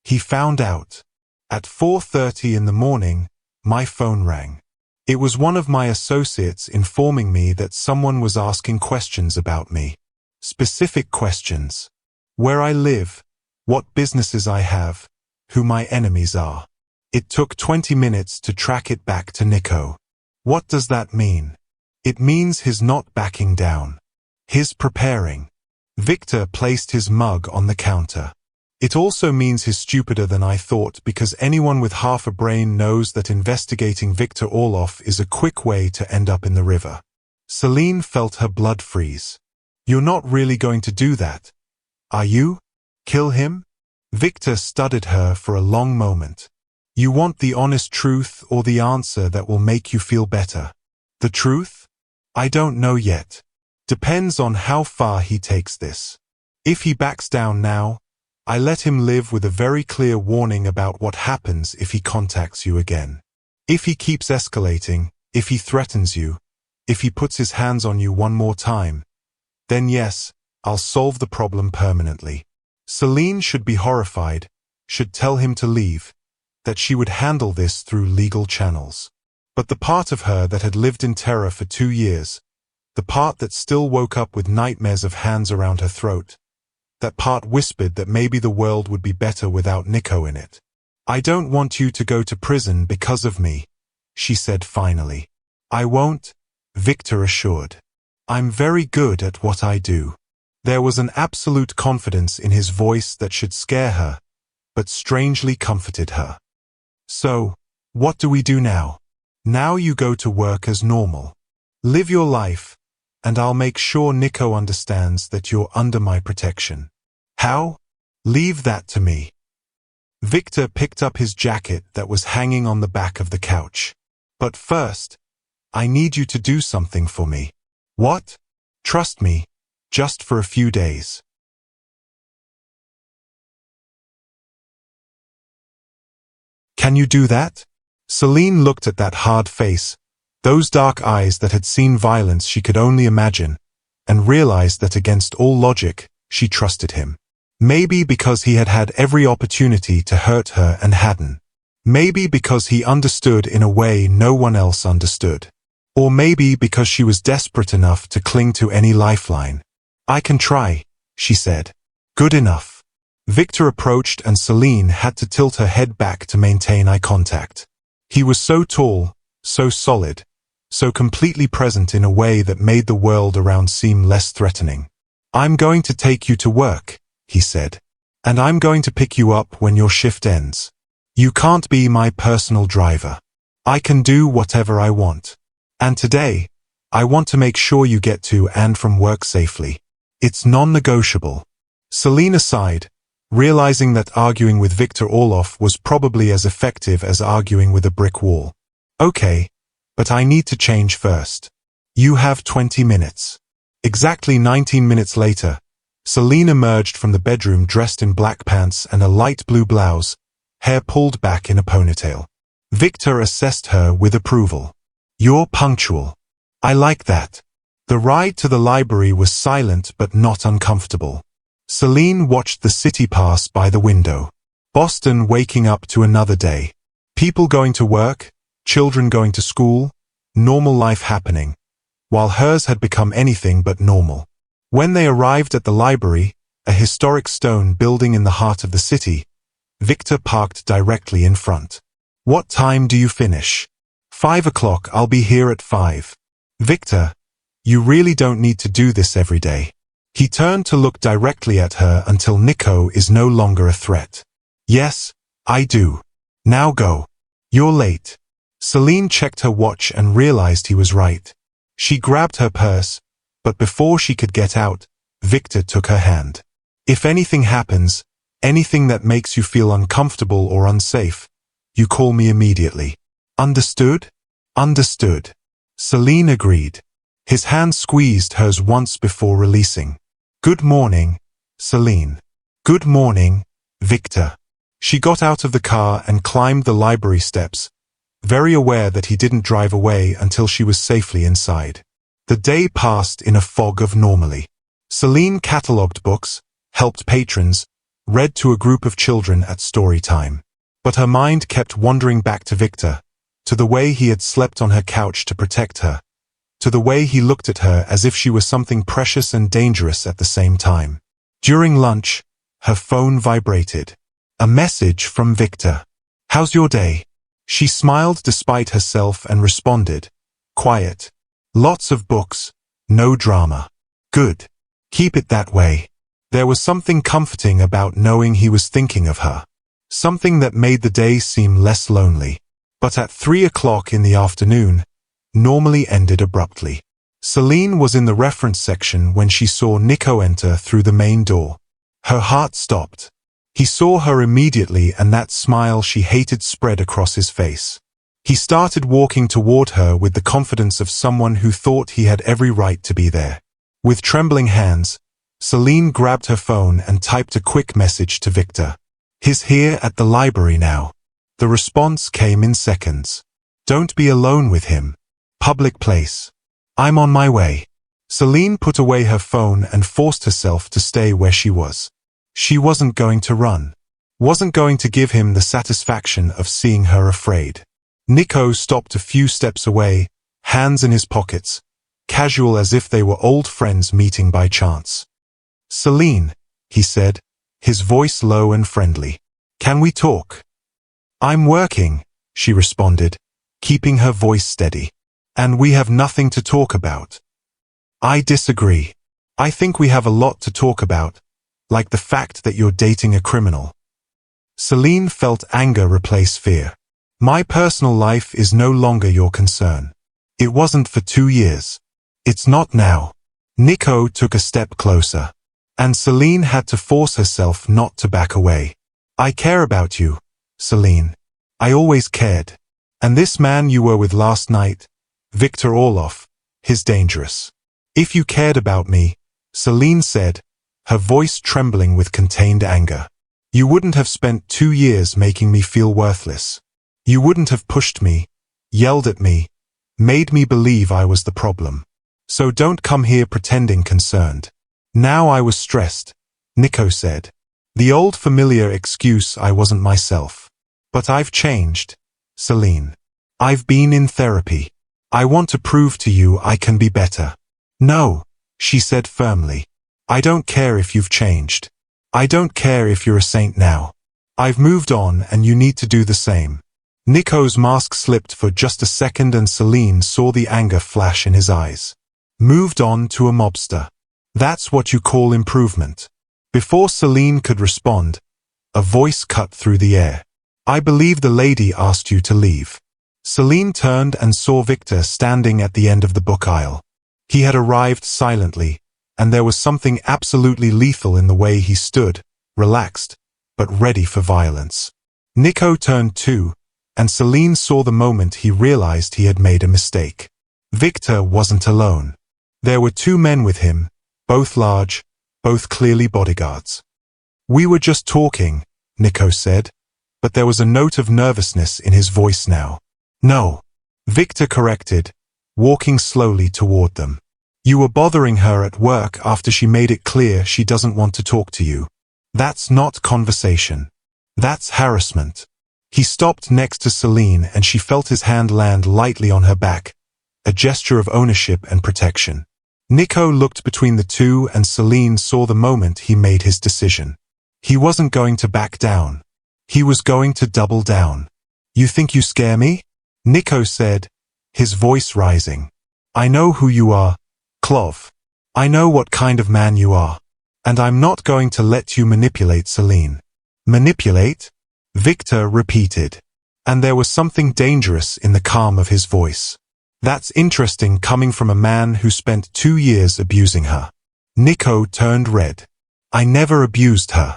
"He found out. At 4:30 in the morning, my phone rang. It was one of my associates informing me that someone was asking questions about me. Specific questions. Where I live, what businesses I have, who my enemies are. It took 20 minutes to track it back to Nico. What does that mean? It means he's not backing down. He's preparing." Viktor placed his mug on the counter. "It also means he's stupider than I thought, because anyone with half a brain knows that investigating Viktor Orlov is a quick way to end up in the river." Celine felt her blood freeze. "You're not really going to do that, are you? Kill him?" Viktor studied her for a long moment. "You want the honest truth or the answer that will make you feel better?" "The truth? I don't know yet. Depends on how far he takes this. If he backs down now, I let him live with a very clear warning about what happens if he contacts you again. If he keeps escalating, if he threatens you, If he puts his hands on you one more time, then yes, I'll solve the problem permanently. Celine should be horrified, should tell him to leave, that she would handle this through legal channels. But the part of her that had lived in terror for 2 years, the part that still woke up with nightmares of hands around her throat, that part whispered that maybe the world would be better without Nico in it. I don't want you to go to prison because of me, she said finally. I won't, Viktor assured. I'm very good at what I do. There was an absolute confidence in his voice that should scare her, but strangely comforted her. So, what do we do now? Now you go to work as normal. Live your life, and I'll make sure Nico understands that you're under my protection. How? Leave that to me. Viktor picked up his jacket that was hanging on the back of the couch. But first, I need you to do something for me. What? Trust me, just for a few days. Can you do that? Celine looked at that hard face, those dark eyes that had seen violence she could only imagine, and realized that against all logic, she trusted him. Maybe because he had had every opportunity to hurt her and hadn't. Maybe because he understood in a way no one else understood. Or maybe because she was desperate enough to cling to any lifeline. I can try, she said. Good enough. Viktor approached and Celine had to tilt her head back to maintain eye contact. He was so tall, so solid, so completely present in a way that made the world around seem less threatening. I'm going to take you to work, he said. And I'm going to pick you up when your shift ends. You can't be my personal driver. I can do whatever I want. And today, I want to make sure you get to and from work safely. It's non-negotiable. Celine sighed, realizing that arguing with Viktor Orlov was probably as effective as arguing with a brick wall. Okay, but I need to change first. You have 20 minutes. Exactly 19 minutes later, Celine emerged from the bedroom dressed in black pants and a light blue blouse, hair pulled back in a ponytail. Viktor assessed her with approval. You're punctual. I like that. The ride to the library was silent but not uncomfortable. Celine watched the city pass by the window. Boston waking up to another day. People going to work, children going to school, normal life happening, while hers had become anything but normal. When they arrived at the library, a historic stone building in the heart of the city, Viktor parked directly in front. What time do you finish? 5 o'clock. I'll be here at 5. Viktor, you really don't need to do this every day. He turned to look directly at her until Nico is no longer a threat. Yes, I do. Now go. You're late. Celine checked her watch and realized he was right. She grabbed her purse, but before she could get out, Viktor took her hand. If anything happens, anything that makes you feel uncomfortable or unsafe, you call me immediately. Understood? Understood. Celine agreed. His hand squeezed hers once before releasing. Good morning, Celine. Good morning, Viktor. She got out of the car and climbed the library steps, very aware that he didn't drive away until she was safely inside. The day passed in a fog of normalcy. Celine catalogued books, helped patrons, read to a group of children at story time. But her mind kept wandering back to Viktor, to the way he had slept on her couch to protect her, to the way he looked at her as if she was something precious and dangerous at the same time. During lunch, her phone vibrated. A message from Viktor. How's your day? She smiled despite herself and responded, quiet. Lots of books, no drama. Good. Keep it that way. There was something comforting about knowing he was thinking of her. Something that made the day seem less lonely. But at 3 o'clock in the afternoon, normally ended abruptly. Celine was in the reference section when she saw Nico enter through the main door. Her heart stopped. He saw her immediately and that smile she hated spread across his face. He started walking toward her with the confidence of someone who thought he had every right to be there. With trembling hands, Celine grabbed her phone and typed a quick message to Viktor. He's here at the library now. The response came in seconds. Don't be alone with him. Public place. I'm on my way. Celine put away her phone and forced herself to stay where she was. She wasn't going to run. Wasn't going to give him the satisfaction of seeing her afraid. Nico stopped a few steps away, hands in his pockets, casual as if they were old friends meeting by chance. Celine, he said, his voice low and friendly. Can we talk? I'm working, she responded, keeping her voice steady. And we have nothing to talk about. I disagree. I think we have a lot to talk about, like the fact that you're dating a criminal. Celine felt anger replace fear. My personal life is no longer your concern. It wasn't for 2 years. It's not now. Nico took a step closer. And Celine had to force herself not to back away. I care about you, Celine. I always cared. And this man you were with last night, Viktor Orlov, he's dangerous. If you cared about me, Celine said, her voice trembling with contained anger, you wouldn't have spent 2 years making me feel worthless. You wouldn't have pushed me, yelled at me, made me believe I was the problem. So don't come here pretending concerned. Now I was stressed, Nico said. The old familiar excuse I wasn't myself. But I've changed, Celine. I've been in therapy. I want to prove to you I can be better. No, she said firmly. I don't care if you've changed. I don't care if you're a saint now. I've moved on and you need to do the same. Nico's mask slipped for just a second and Celine saw the anger flash in his eyes. Moved on to a mobster. That's what you call improvement. Before Celine could respond, a voice cut through the air. I believe the lady asked you to leave. Celine turned and saw Viktor standing at the end of the book aisle. He had arrived silently, and there was something absolutely lethal in the way he stood, relaxed, but ready for violence. Nico turned too, and Celine saw the moment he realized he had made a mistake. Viktor wasn't alone. There were 2 men with him, both large, both clearly bodyguards. We were just talking, Nico said, but there was a note of nervousness in his voice now. No, Viktor corrected, walking slowly toward them. You were bothering her at work after she made it clear she doesn't want to talk to you. That's not conversation. That's harassment. He stopped next to Celine and she felt his hand land lightly on her back, a gesture of ownership and protection. Nico looked between the two and Celine saw the moment he made his decision. He wasn't going to back down. He was going to double down. You think you scare me? Nico said, his voice rising. I know who you are, Clov. I know what kind of man you are. And I'm not going to let you manipulate Celine. Manipulate? Viktor repeated. And there was something dangerous in the calm of his voice. That's interesting coming from a man who spent 2 years abusing her. Nico turned red. I never abused her.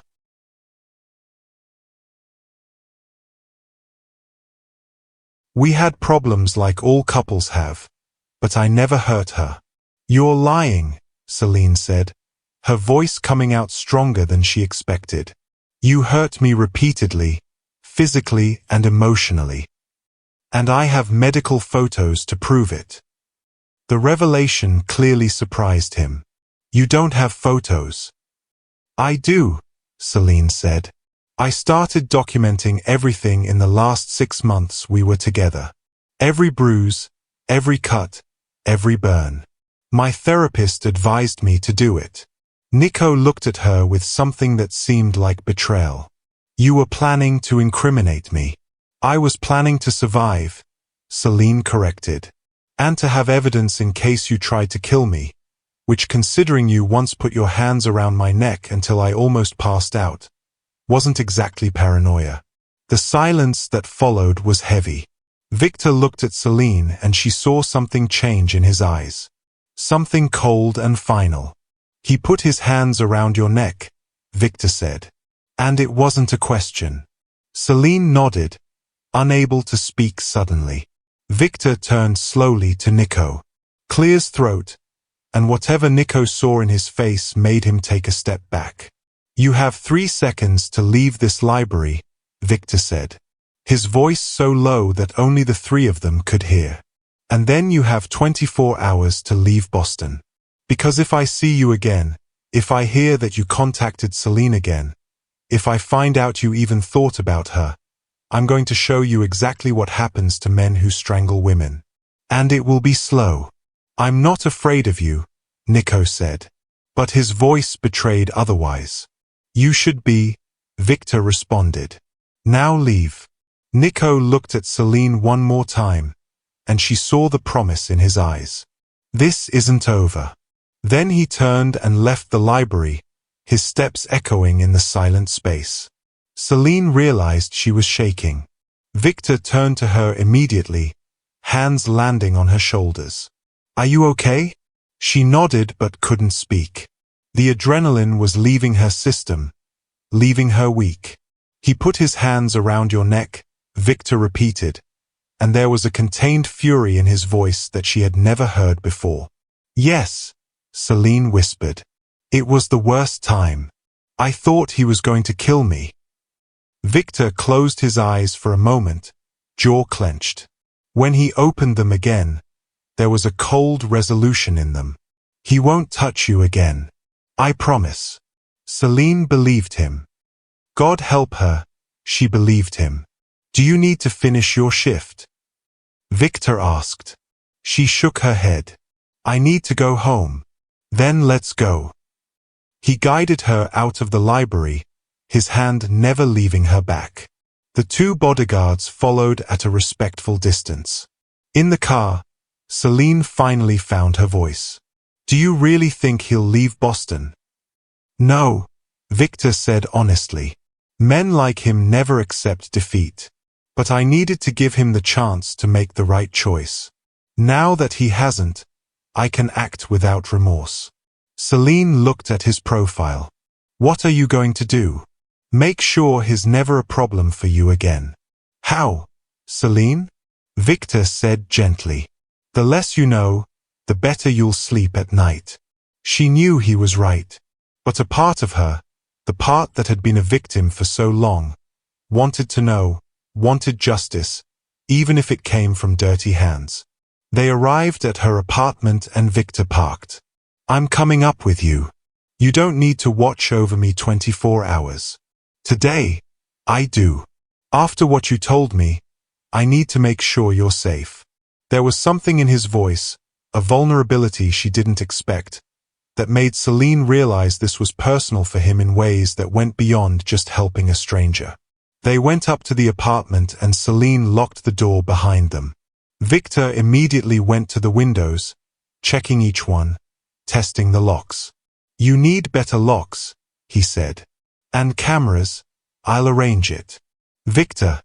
We had problems like all couples have, but I never hurt her. You're lying, Celine said, her voice coming out stronger than she expected. You hurt me repeatedly, physically and emotionally. And I have medical photos to prove it. The revelation clearly surprised him. You don't have photos. I do, Celine said. I started documenting everything in the last 6 months we were together. Every bruise, every cut, every burn. My therapist advised me to do it. Nico looked at her with something that seemed like betrayal. You were planning to incriminate me. I was planning to survive, Celine corrected. And to have evidence in case you tried to kill me, which considering you once put your hands around my neck until I almost passed out, wasn't exactly paranoia. The silence that followed was heavy. Viktor looked at Celine and she saw something change in his eyes. Something cold and final. He put his hands around your neck, Viktor said. And it wasn't a question. Celine nodded, unable to speak suddenly. Viktor turned slowly to Nico. Clear his throat, and whatever Nico saw in his face made him take a step back. You have 3 seconds to leave this library, Viktor said. His voice so low that only the 3 of them could hear. And then you have 24 hours to leave Boston. Because if I see you again, if I hear that you contacted Celine again, if I find out you even thought about her, I'm going to show you exactly what happens to men who strangle women. And it will be slow. I'm not afraid of you, Nico said. But his voice betrayed otherwise. You should be, Viktor responded. Now leave. Nico looked at Celine one more time, and she saw the promise in his eyes. This isn't over. Then he turned and left the library, his steps echoing in the silent space. Celine realized she was shaking. Viktor turned to her immediately, hands landing on her shoulders. Are you okay? She nodded but couldn't speak. The adrenaline was leaving her system, leaving her weak. He put his hands around your neck, Viktor repeated, and there was a contained fury in his voice that she had never heard before. Yes, Celine whispered. It was the worst time. I thought he was going to kill me. Viktor closed his eyes for a moment, jaw clenched. When he opened them again, there was a cold resolution in them. He won't touch you again. I promise. Celine believed him. God help her, she believed him. Do you need to finish your shift? Viktor asked. She shook her head. I need to go home. Then let's go. He guided her out of the library, his hand never leaving her back. The two bodyguards followed at a respectful distance. In the car, Celine finally found her voice. Do you really think he'll leave Boston? No, Viktor said honestly. Men like him never accept defeat. But I needed to give him the chance to make the right choice. Now that he hasn't, I can act without remorse. Celine looked at his profile. What are you going to do? Make sure he's never a problem for you again. How, Celine? Viktor said gently. The less you know, the better you'll sleep at night. She knew he was right. But a part of her, the part that had been a victim for so long, wanted to know, wanted justice, even if it came from dirty hands. They arrived at her apartment and Viktor parked. I'm coming up with you. You don't need to watch over me 24 hours. Today, I do. After what you told me, I need to make sure you're safe. There was something in his voice, a vulnerability she didn't expect, that made Celine realize this was personal for him in ways that went beyond just helping a stranger. They went up to the apartment and Celine locked the door behind them. Viktor immediately went to the windows, checking each one, testing the locks. You need better locks, he said. And cameras, I'll arrange it. Viktor,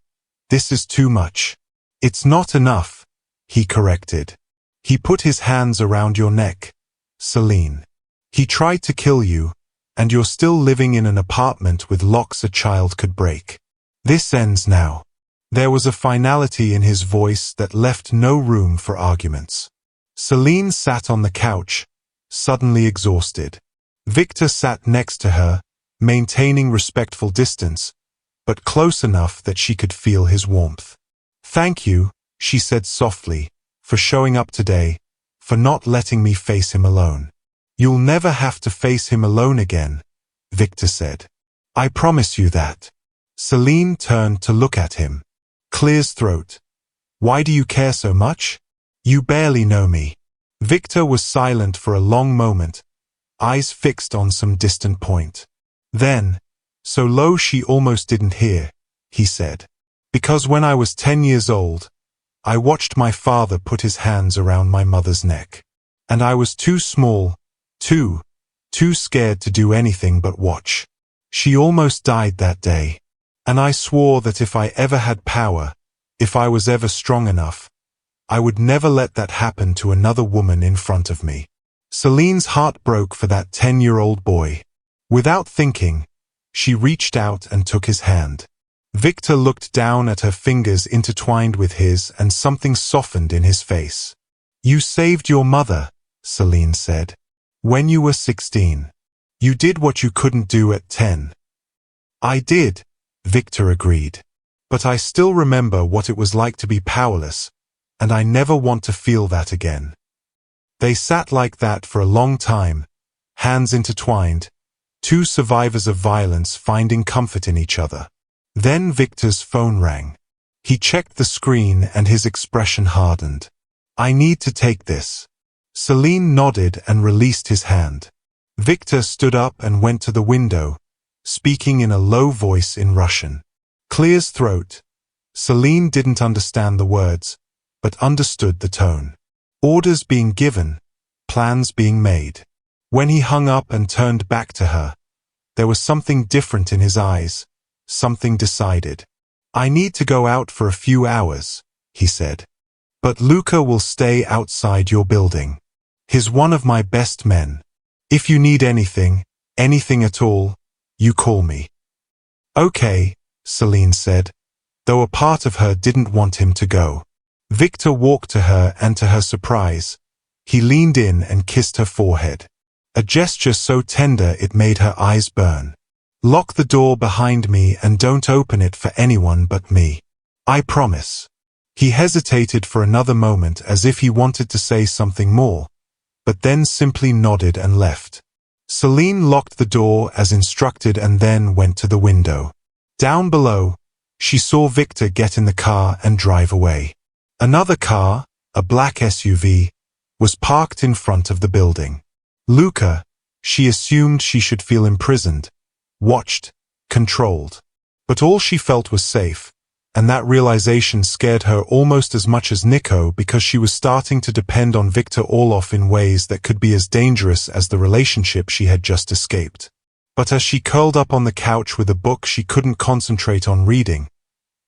this is too much. It's not enough, he corrected. He put his hands around your neck, Celine. He tried to kill you, and you're still living in an apartment with locks a child could break. This ends now. There was a finality in his voice that left no room for arguments. Celine sat on the couch, suddenly exhausted. Viktor sat next to her, maintaining respectful distance, but close enough that she could feel his warmth. Thank you, she said softly, for showing up today, for not letting me face him alone. You'll never have to face him alone again, Viktor said. I promise you that. Celine turned to look at him. Clears throat. Why do you care so much? You barely know me. Viktor was silent for a long moment, eyes fixed on some distant point. Then, so low she almost didn't hear, he said. Because when I was 10 years old, I watched my father put his hands around my mother's neck. And I was too small, too scared to do anything but watch. She almost died that day. And I swore that if I ever had power, if I was ever strong enough, I would never let that happen to another woman in front of me. Celine's heart broke for that 10-year-old boy. Without thinking, she reached out and took his hand. Viktor looked down at her fingers intertwined with his and something softened in his face. You saved your mother, Celine said. When you were 16. You did what you couldn't do at 10. I did, Viktor agreed. But I still remember what it was like to be powerless, and I never want to feel that again." They sat like that for a long time, hands intertwined, two survivors of violence finding comfort in each other. Then Viktor's phone rang. He checked the screen and his expression hardened. "I need to take this." Celine nodded and released his hand. Viktor stood up and went to the window, speaking in a low voice in Russian. Clear's throat. Celine didn't understand the words, but understood the tone. Orders being given, plans being made. When he hung up and turned back to her, there was something different in his eyes, something decided. "I need to go out for a few hours," he said. "But Luca will stay outside your building. He's one of my best men. If you need anything at all, you call me." "Okay," Celine said, though a part of her didn't want him to go. Viktor walked to her and to her surprise, he leaned in and kissed her forehead. A gesture so tender it made her eyes burn. "Lock the door behind me and don't open it for anyone but me. I promise." He hesitated for another moment as if he wanted to say something more, but then simply nodded and left. Celine locked the door as instructed and then went to the window. Down below, she saw Viktor get in the car and drive away. Another car, a black SUV, was parked in front of the building. Luca, she assumed she should feel imprisoned, watched, controlled. But all she felt was safe, and that realization scared her almost as much as Nico because she was starting to depend on Viktor Orlov in ways that could be as dangerous as the relationship she had just escaped. But as she curled up on the couch with a book she couldn't concentrate on reading,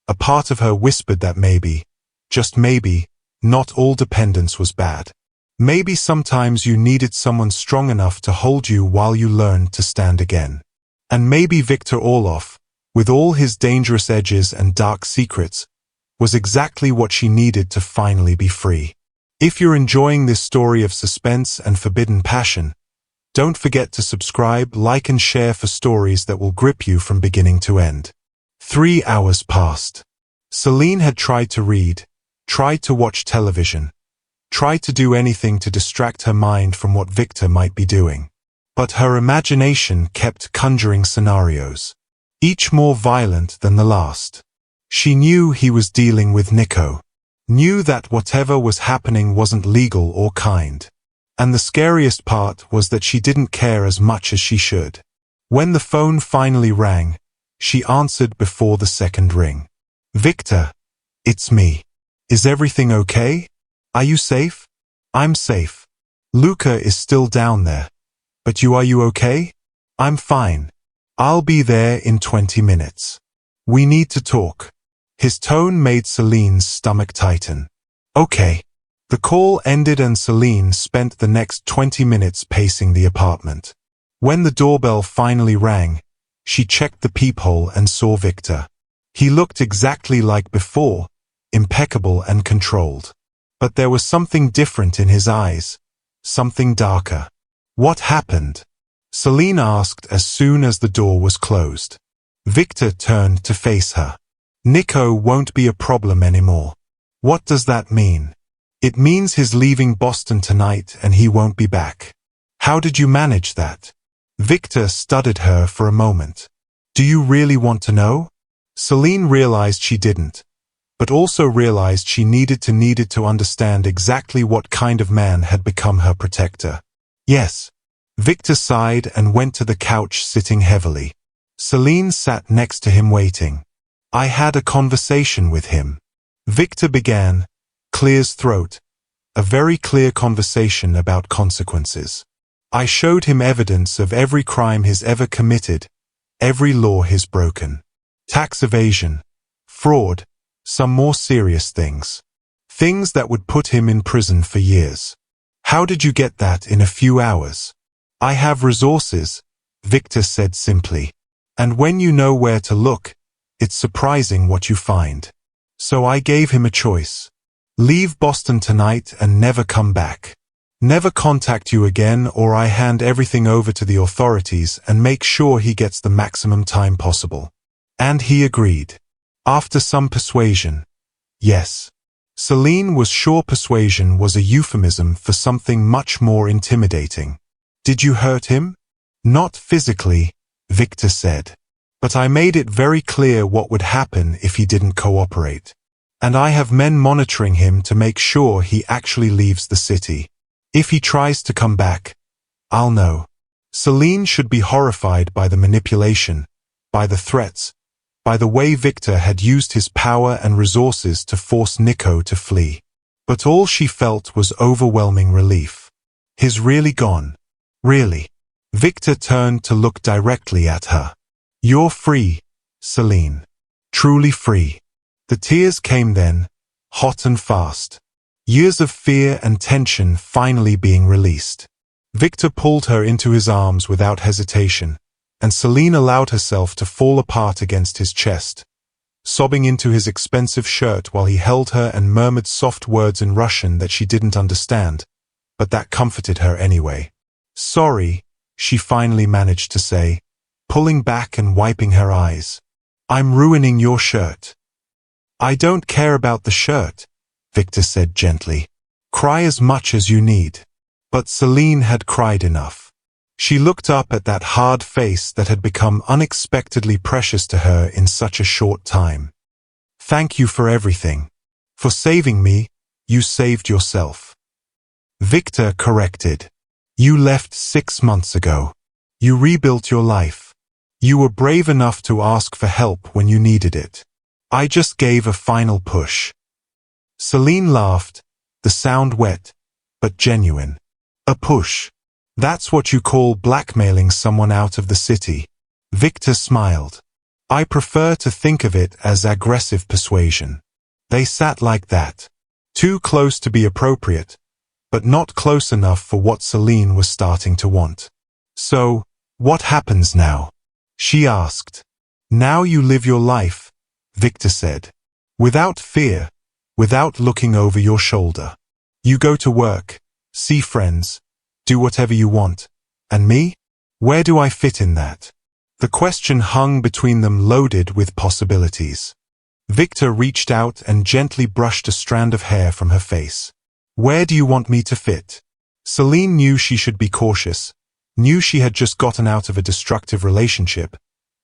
a part of her whispered that maybe, just maybe, not all dependence was bad. Maybe sometimes you needed someone strong enough to hold you while you learned to stand again. And maybe Viktor Orlov, with all his dangerous edges and dark secrets, was exactly what she needed to finally be free. If you're enjoying this story of suspense and forbidden passion, don't forget to subscribe, like and share for stories that will grip you from beginning to end. 3 hours passed. Celine had tried to read, tried to watch television, tried to do anything to distract her mind from what Viktor might be doing. But her imagination kept conjuring scenarios, each more violent than the last. She knew he was dealing with Nico, knew that whatever was happening wasn't legal or kind. And the scariest part was that she didn't care as much as she should. When the phone finally rang, she answered before the second ring. "Viktor, it's me. Is everything okay? Are you safe?" "I'm safe. Luca is still down there. But are you okay?" "I'm fine. I'll be there in 20 minutes. We need to talk." His tone made Celine's stomach tighten. "Okay." The call ended and Celine spent the next 20 minutes pacing the apartment. When the doorbell finally rang, she checked the peephole and saw Viktor. He looked exactly like before, impeccable and controlled. But there was something different in his eyes, something darker. "What happened?" Celine asked as soon as the door was closed. Viktor turned to face her. "Nico won't be a problem anymore." "What does that mean?" "It means he's leaving Boston tonight and he won't be back." "How did you manage that?" Viktor studied her for a moment. "Do you really want to know?" Celine realized she didn't, but also realized she needed to understand exactly what kind of man had become her protector. "Yes." Viktor sighed and went to the couch, sitting heavily. Celine sat next to him waiting. "I had a conversation with him." Viktor began, Clear's throat, a very clear conversation about consequences. "I showed him evidence of every crime he's ever committed, every law he's broken. Tax evasion, fraud, some more serious things. Things that would put him in prison for years." "How did you get that in a few hours?" "I have resources," Viktor said simply. "And when you know where to look, it's surprising what you find. So I gave him a choice. Leave Boston tonight and never come back. Never contact you again, or I hand everything over to the authorities and make sure he gets the maximum time possible." And he agreed. After some persuasion. "Yes." Celine was sure persuasion was a euphemism for something much more intimidating. Did you hurt him? Not physically, Viktor said. But I made it very clear what would happen if he didn't cooperate. And I have men monitoring him to make sure he actually leaves the city. If he tries to come back, I'll know. Celine should be horrified by the manipulation, by the threats, by the way Viktor had used his power and resources to force Nico to flee. But all she felt was overwhelming relief. He's really gone. Really. Viktor turned to look directly at her. You're free, Celine. Truly free. The tears came then, hot and fast. Years of fear and tension finally being released. Viktor pulled her into his arms without hesitation, and Celine allowed herself to fall apart against his chest, sobbing into his expensive shirt while he held her and murmured soft words in Russian that she didn't understand, but that comforted her anyway. Sorry, she finally managed to say, pulling back and wiping her eyes. I'm ruining your shirt. I don't care about the shirt, Viktor said gently. Cry as much as you need. But Celine had cried enough. She looked up at that hard face that had become unexpectedly precious to her in such a short time. Thank you for everything. For saving me, you saved yourself. Viktor corrected. You left 6 months ago. You rebuilt your life. You were brave enough to ask for help when you needed it. I just gave a final push. Celine laughed, the sound wet, but genuine. A push. That's what you call blackmailing someone out of the city. Viktor smiled. I prefer to think of it as aggressive persuasion. They sat like that. Too close to be appropriate, but not close enough for what Celine was starting to want. So, what happens now? She asked. Now you live your life, Viktor said. Without fear, without looking over your shoulder. You go to work, see friends, do whatever you want. And me? Where do I fit in that? The question hung between them, loaded with possibilities. Viktor reached out and gently brushed a strand of hair from her face. Where do you want me to fit? Celine knew she should be cautious, knew she had just gotten out of a destructive relationship,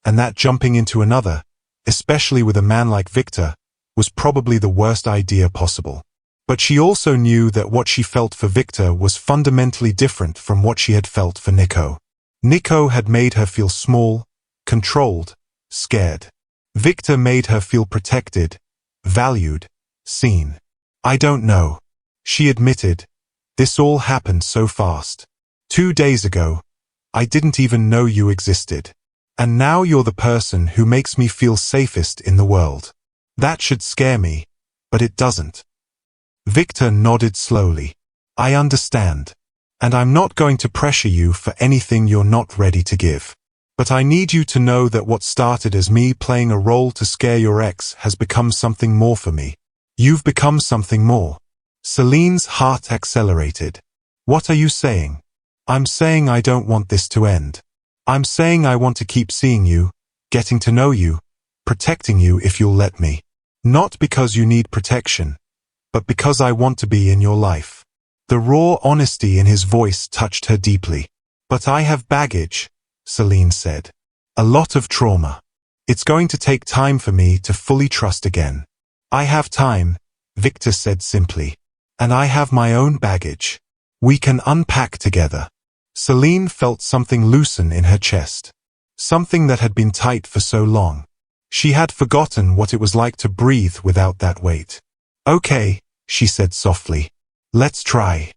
and that jumping into another, especially with a man like Viktor, was probably the worst idea possible. But she also knew that what she felt for Viktor was fundamentally different from what she had felt for Nico. Nico had made her feel small, controlled, scared. Viktor made her feel protected, valued, seen. I don't know, she admitted. This all happened so fast. 2 days ago, I didn't even know you existed. And now you're the person who makes me feel safest in the world. That should scare me, but it doesn't. Viktor nodded slowly. I understand. And I'm not going to pressure you for anything you're not ready to give. But I need you to know that what started as me playing a role to scare your ex has become something more for me. You've become something more. Celine's heart accelerated. What are you saying? I'm saying I don't want this to end. I'm saying I want to keep seeing you, getting to know you, protecting you if you'll let me. Not because you need protection, but because I want to be in your life. The raw honesty in his voice touched her deeply. But I have baggage, Celine said. A lot of trauma. It's going to take time for me to fully trust again. I have time, Viktor said simply. And I have my own baggage. We can unpack together. Celine felt something loosen in her chest. Something that had been tight for so long. She had forgotten what it was like to breathe without that weight. Okay, she said softly. Let's try.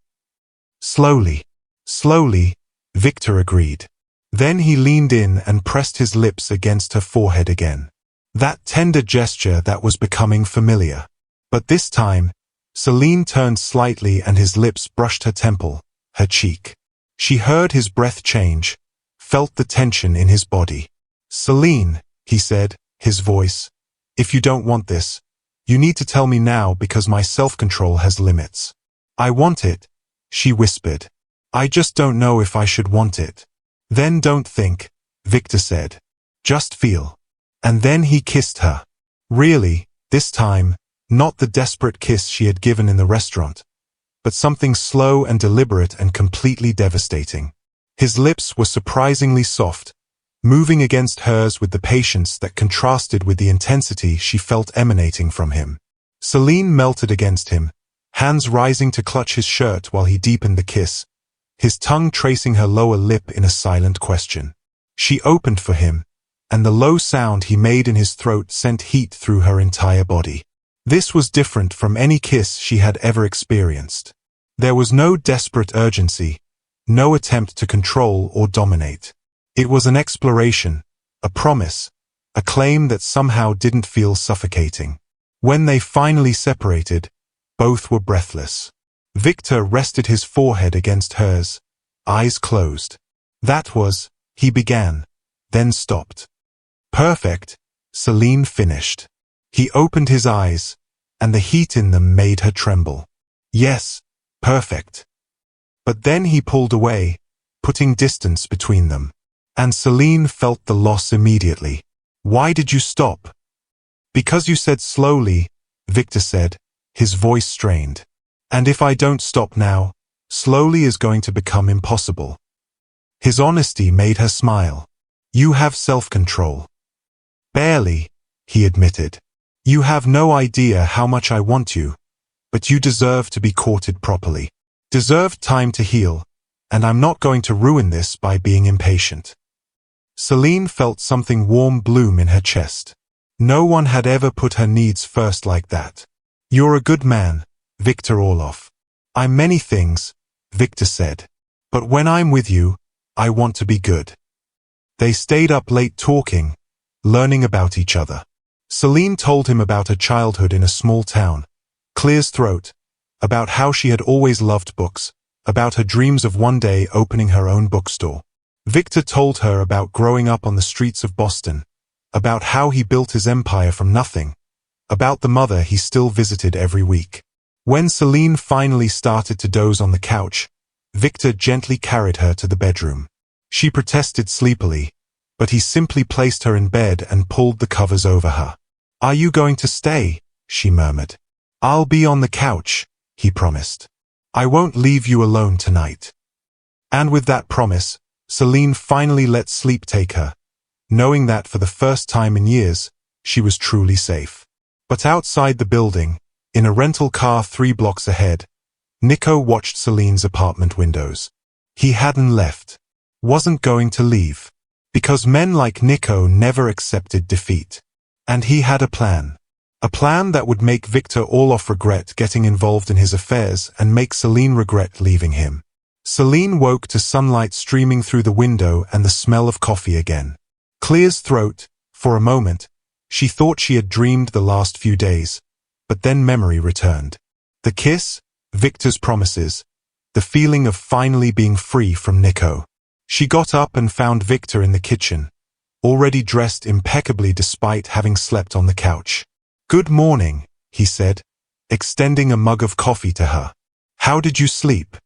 Slowly. Slowly, Viktor agreed. Then he leaned in and pressed his lips against her forehead again. That tender gesture that was becoming familiar. But this time, Celine turned slightly and his lips brushed her temple, her cheek. She heard his breath change, felt the tension in his body. Celine, he said, his voice, if you don't want this, you need to tell me now because my self-control has limits. I want it, she whispered. I just don't know if I should want it. Then don't think, Viktor said. Just feel. And then he kissed her. Really, this time, Not the desperate kiss she had given in the restaurant, but something slow and deliberate and completely devastating. His lips were surprisingly soft, moving against hers with the patience that contrasted with the intensity she felt emanating from him. Celine melted against him, hands rising to clutch his shirt while he deepened the kiss, his tongue tracing her lower lip in a silent question. She opened for him, and the low sound he made in his throat sent heat through her entire body. This was different from any kiss she had ever experienced. There was no desperate urgency, no attempt to control or dominate. It was an exploration, a promise, a claim that somehow didn't feel suffocating. When they finally separated, both were breathless. Viktor rested his forehead against hers, eyes closed. That was, he began, then stopped. Perfect, Celine finished. He opened his eyes, and the heat in them made her tremble. Yes, perfect. But then he pulled away, putting distance between them. And Celine felt the loss immediately. Why did you stop? Because you said slowly, Viktor said, his voice strained. And if I don't stop now, slowly is going to become impossible. His honesty made her smile. You have self-control. Barely, he admitted. You have no idea how much I want you, but you deserve to be courted properly. Deserve time to heal, and I'm not going to ruin this by being impatient. Celine felt something warm bloom in her chest. No one had ever put her needs first like that. You're a good man, Viktor Orlov. I'm many things, Viktor said. But when I'm with you, I want to be good. They stayed up late talking, learning about each other. Celine told him about her childhood in a small town, Clear's throat, about how she had always loved books, about her dreams of one day opening her own bookstore. Viktor told her about growing up on the streets of Boston, about how he built his empire from nothing, about the mother he still visited every week. When Celine finally started to doze on the couch, Viktor gently carried her to the bedroom. She protested sleepily, but he simply placed her in bed and pulled the covers over her. Are you going to stay? She murmured. I'll be on the couch, he promised. I won't leave you alone tonight. And with that promise, Celine finally let sleep take her, knowing that for the first time in years, she was truly safe. But outside the building, in a rental car 3 blocks ahead, Nico watched Celine's apartment windows. He hadn't left, wasn't going to leave, because men like Nico never accepted defeat. And he had a plan that would make Viktor Orlov regret getting involved in his affairs and make Celine regret leaving him. Celine woke to sunlight streaming through the window and the smell of coffee again. Clear's throat, for a moment, she thought she had dreamed the last few days, but then memory returned. The kiss, Viktor's promises, the feeling of finally being free from Nico. She got up and found Viktor in the kitchen, already dressed impeccably despite having slept on the couch. Good morning, he said, extending a mug of coffee to her. How did you sleep?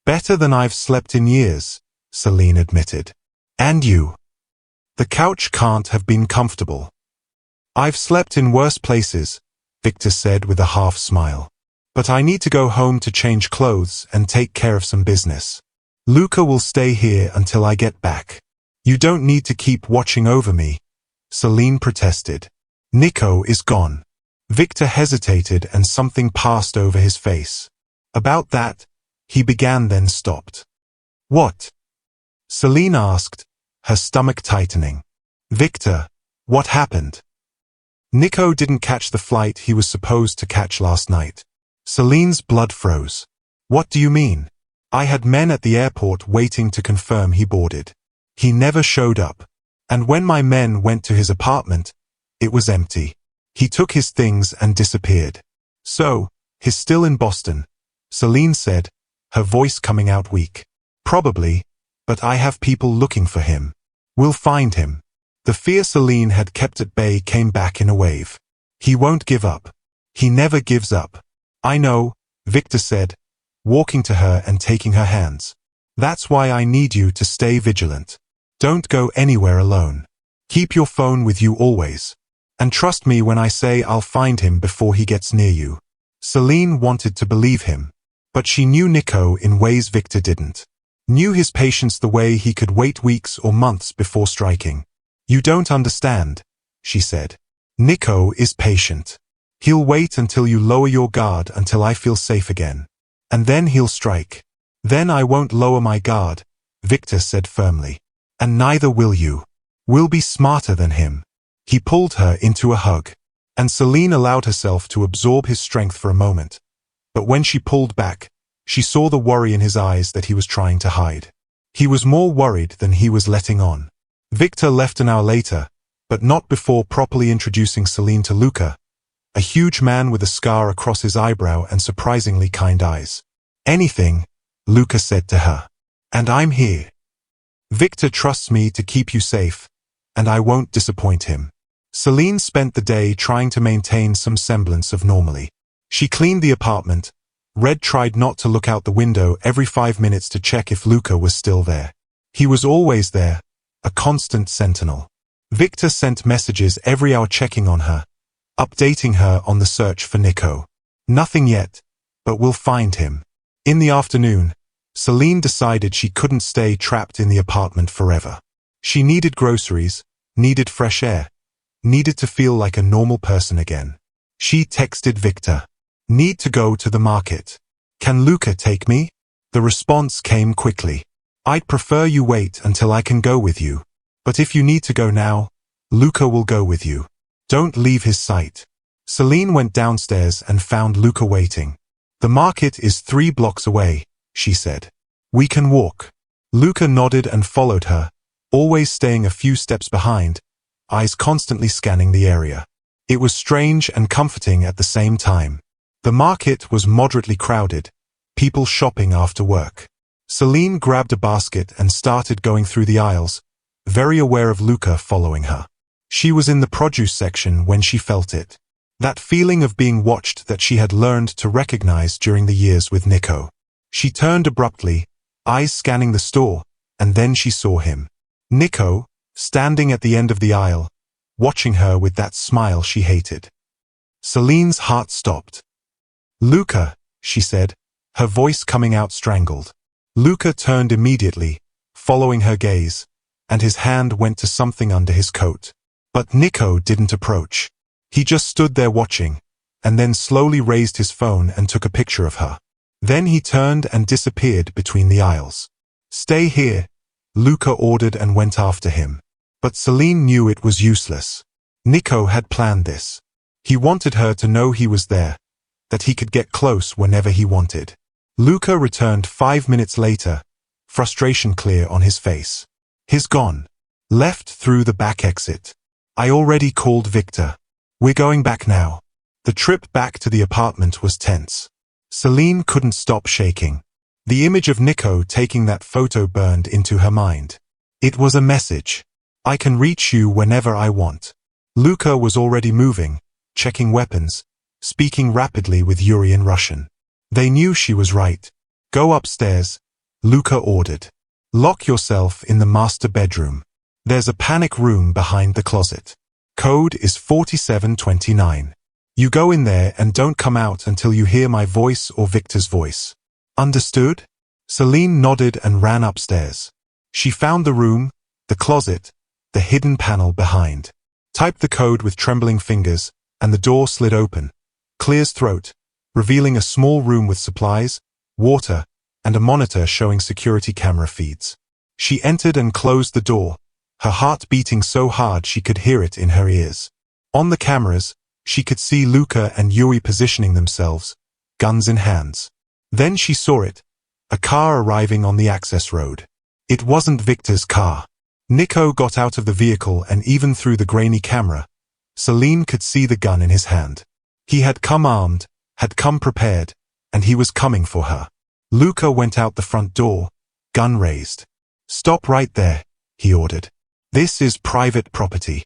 Better than I've slept in years, Celine admitted. And you? The couch can't have been comfortable. I've slept in worse places, Viktor said with a half smile. But I need to go home to change clothes and take care of some business. Luca will stay here until I get back. You don't need to keep watching over me, Celine protested. Nico is gone. Viktor hesitated and something passed over his face. About that, he began then stopped. What? Celine asked, her stomach tightening. Viktor, what happened? Nico didn't catch the flight he was supposed to catch last night. Celine's blood froze. What do you mean? I had men at the airport waiting to confirm he boarded. He never showed up. And when my men went to his apartment, it was empty. He took his things and disappeared. So, he's still in Boston, Celine said, her voice coming out weak. Probably, but I have people looking for him. We'll find him. The fear Celine had kept at bay came back in a wave. He won't give up. He never gives up. I know, Viktor said, walking to her and taking her hands. That's why I need you to stay vigilant. Don't go anywhere alone. Keep your phone with you always. And trust me when I say I'll find him before he gets near you. Celine wanted to believe him. But she knew Nico in ways Viktor didn't. Knew his patience the way he could wait weeks or months before striking. You don't understand, she said. Nico is patient. He'll wait until you lower your guard until I feel safe again. And then he'll strike. Then I won't lower my guard, Viktor said firmly. And neither will you. We'll be smarter than him. He pulled her into a hug. And Celine allowed herself to absorb his strength for a moment. But when she pulled back, she saw the worry in his eyes that he was trying to hide. He was more worried than he was letting on. Viktor left an hour later, but not before properly introducing Celine to Luka, a huge man with a scar across his eyebrow and surprisingly kind eyes. Anything, Luka said to her. And I'm here. Viktor trusts me to keep you safe, and I won't disappoint him. Celine spent the day trying to maintain some semblance of normality. She cleaned the apartment. Red tried not to look out the window every 5 minutes to check if Luka was still there. He was always there, a constant sentinel. Viktor sent messages every hour checking on her, updating her on the search for Nico. Nothing yet, but we'll find him. In the afternoon, Celine decided she couldn't stay trapped in the apartment forever. She needed groceries, needed fresh air, needed to feel like a normal person again. She texted Viktor. Need to go to the market. Can Luka take me? The response came quickly. I'd prefer you wait until I can go with you. But if you need to go now, Luka will go with you. Don't leave his sight. Celine went downstairs and found Luka waiting. The market is 3 blocks away, she said. We can walk. Luka nodded and followed her, always staying a few steps behind, eyes constantly scanning the area. It was strange and comforting at the same time. The market was moderately crowded, people shopping after work. Celine grabbed a basket and started going through the aisles, very aware of Luka following her. She was in the produce section when she felt it. That feeling of being watched that she had learned to recognize during the years with Nico. She turned abruptly, eyes scanning the store, and then she saw him. Nico, standing at the end of the aisle, watching her with that smile she hated. Celine's heart stopped. Luka, she said, her voice coming out strangled. Luka turned immediately, following her gaze, and his hand went to something under his coat. But Nico didn't approach. He just stood there watching, and then slowly raised his phone and took a picture of her. Then he turned and disappeared between the aisles. Stay here, Luka ordered and went after him. But Celine knew it was useless. Nico had planned this. He wanted her to know he was there, that he could get close whenever he wanted. Luka returned 5 minutes later, frustration clear on his face. He's gone. Left through the back exit. I already called Viktor. We're going back now. The trip back to the apartment was tense. Celine couldn't stop shaking. The image of Nico taking that photo burned into her mind. It was a message. I can reach you whenever I want. Luka was already moving, checking weapons, speaking rapidly with Yuri in Russian. They knew she was right. Go upstairs, Luka ordered. Lock yourself in the master bedroom. There's a panic room behind the closet. Code is 4729. You go in there and don't come out until you hear my voice or Viktor's voice. Understood? Celine nodded and ran upstairs. She found the room, the closet, the hidden panel behind. Typed the code with trembling fingers, and the door slid open. Clear's throat, revealing a small room with supplies, water, and a monitor showing security camera feeds. She entered and closed the door, her heart beating so hard she could hear it in her ears. On the cameras, she could see Luka and Yuri positioning themselves, guns in hands. Then she saw it, a car arriving on the access road. It wasn't Viktor's car. Nico got out of the vehicle, and even through the grainy camera, Celine could see the gun in his hand. He had come armed, had come prepared, and he was coming for her. Luka went out the front door, gun raised. Stop right there, he ordered. This is private property.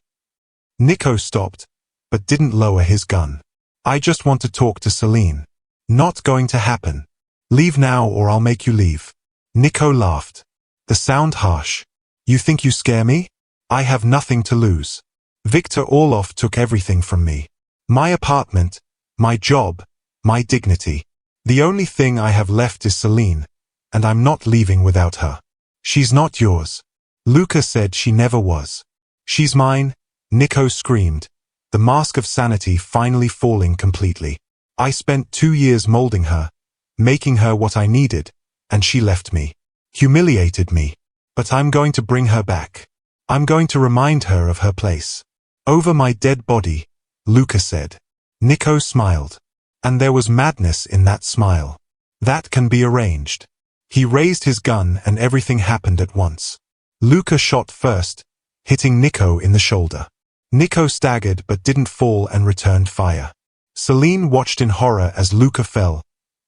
Nico stopped, but didn't lower his gun. I just want to talk to Celine. Not going to happen. Leave now or I'll make you leave. Nico laughed. The sound harsh. You think you scare me? I have nothing to lose. Viktor Orlov took everything from me. My apartment, my job, my dignity. The only thing I have left is Celine, and I'm not leaving without her. She's not yours. Luka said she never was. She's mine, Nico screamed, the mask of sanity finally falling completely. I spent 2 years molding her, making her what I needed, and she left me. Humiliated me. But I'm going to bring her back. I'm going to remind her of her place. Over my dead body, Luka said. Nico smiled. And there was madness in that smile. That can be arranged. He raised his gun and everything happened at once. Luka shot first, hitting Nico in the shoulder. Nico staggered but didn't fall and returned fire. Celine watched in horror as Luka fell,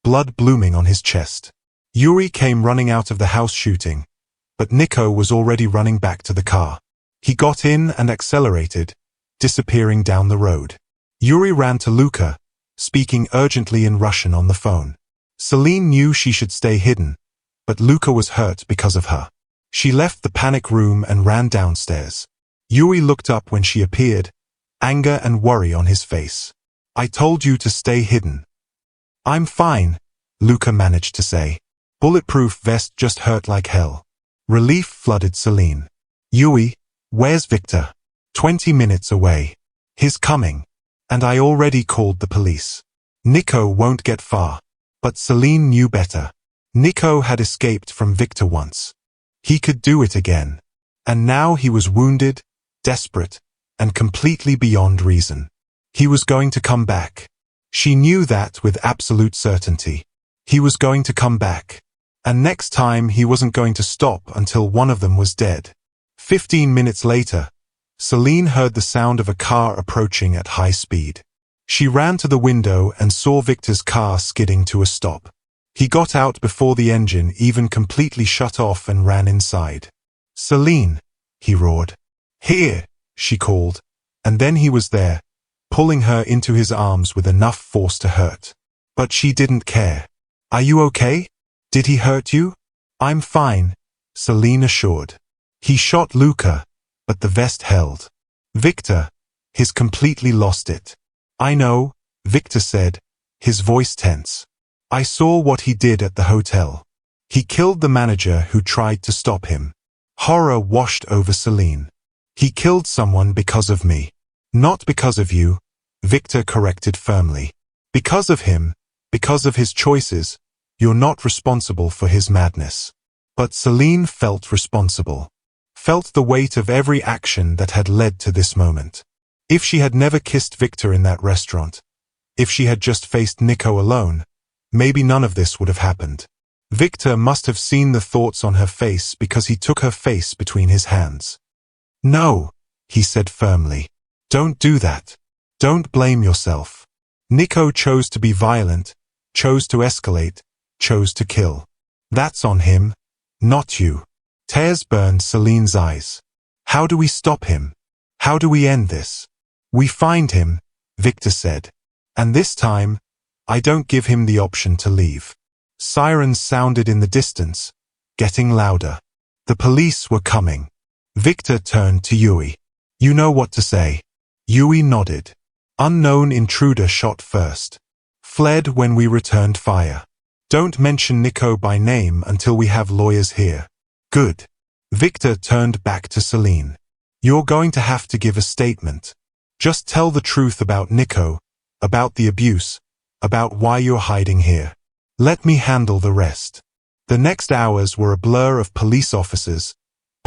blood blooming on his chest. Yuri came running out of the house shooting, but Nico was already running back to the car. He got in and accelerated, disappearing down the road. Yuri ran to Luka, speaking urgently in Russian on the phone. Celine knew she should stay hidden, but Luka was hurt because of her. She left the panic room and ran downstairs. Yuri looked up when she appeared, anger and worry on his face. I told you to stay hidden. I'm fine, Luka managed to say. Bulletproof vest just hurt like hell. Relief flooded Celine. Yuri, where's Viktor? 20 minutes away. He's coming. And I already called the police. Nico won't get far. But Celine knew better. Nico had escaped from Viktor once. He could do it again. And now he was wounded, desperate, and completely beyond reason. He was going to come back. She knew that with absolute certainty. He was going to come back. And next time he wasn't going to stop until one of them was dead. 15 minutes later, Celine heard the sound of a car approaching at high speed. She ran to the window and saw Viktor's car skidding to a stop. He got out before the engine even completely shut off and ran inside. Celine, he roared. Here, she called, and then he was there, pulling her into his arms with enough force to hurt. But she didn't care. Are you okay? Did he hurt you? I'm fine, Celine assured. He shot Luka, but the vest held. Viktor, he's completely lost it. I know, Viktor said, his voice tense. I saw what he did at the hotel. He killed the manager who tried to stop him. Horror washed over Celine. He killed someone because of me. Not because of you, Viktor corrected firmly. Because of him, because of his choices, you're not responsible for his madness. But Celine felt responsible. Felt the weight of every action that had led to this moment. If she had never kissed Viktor in that restaurant, if she had just faced Nico alone, maybe none of this would have happened. Viktor must have seen the thoughts on her face because he took her face between his hands. No, he said firmly. Don't do that. Don't blame yourself. Nico chose to be violent, chose to escalate, chose to kill. That's on him, not you. Tears burned Celine's eyes. How do we stop him? How do we end this? We find him, Viktor said. And this time, I don't give him the option to leave. Sirens sounded in the distance, getting louder. The police were coming. Viktor turned to Yuri. You know what to say. Yuri nodded. Unknown intruder shot first. Fled when we returned fire. Don't mention Nico by name until we have lawyers here. Good. Viktor turned back to Celine. You're going to have to give a statement. Just tell the truth about Nico, about the abuse, about why you're hiding here. Let me handle the rest. The next hours were a blur of police officers,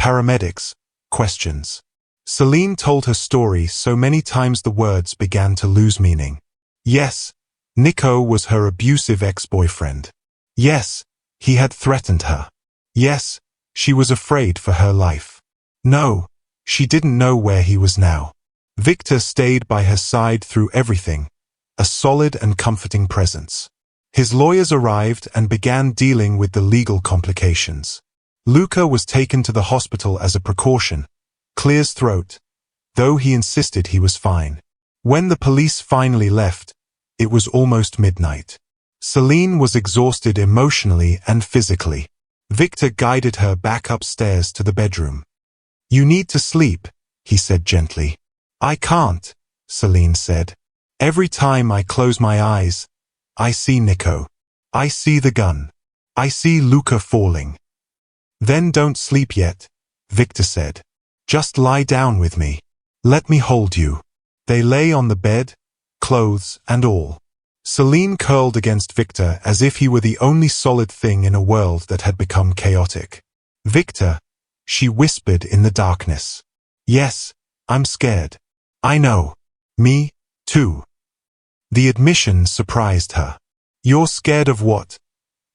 paramedics, questions. Celine told her story so many times the words began to lose meaning. Yes, Nico was her abusive ex-boyfriend. Yes, he had threatened her. Yes, she was afraid for her life. No, she didn't know where he was now. Viktor stayed by her side through everything, a solid and comforting presence. His lawyers arrived and began dealing with the legal complications. Luka was taken to the hospital as a precaution, clear his throat, though he insisted he was fine. When the police finally left, it was almost midnight. Celine was exhausted emotionally and physically. Viktor guided her back upstairs to the bedroom. You need to sleep, he said gently. I can't, Celine said. Every time I close my eyes, I see Nico. I see the gun. I see Luca falling. Then don't sleep yet, Viktor said. Just lie down with me. Let me hold you. They lay on the bed, clothes and all. Celine curled against Viktor as if he were the only solid thing in a world that had become chaotic. Viktor, she whispered in the darkness. Yes, I'm scared. I know. Me, too. The admission surprised her. You're scared of what?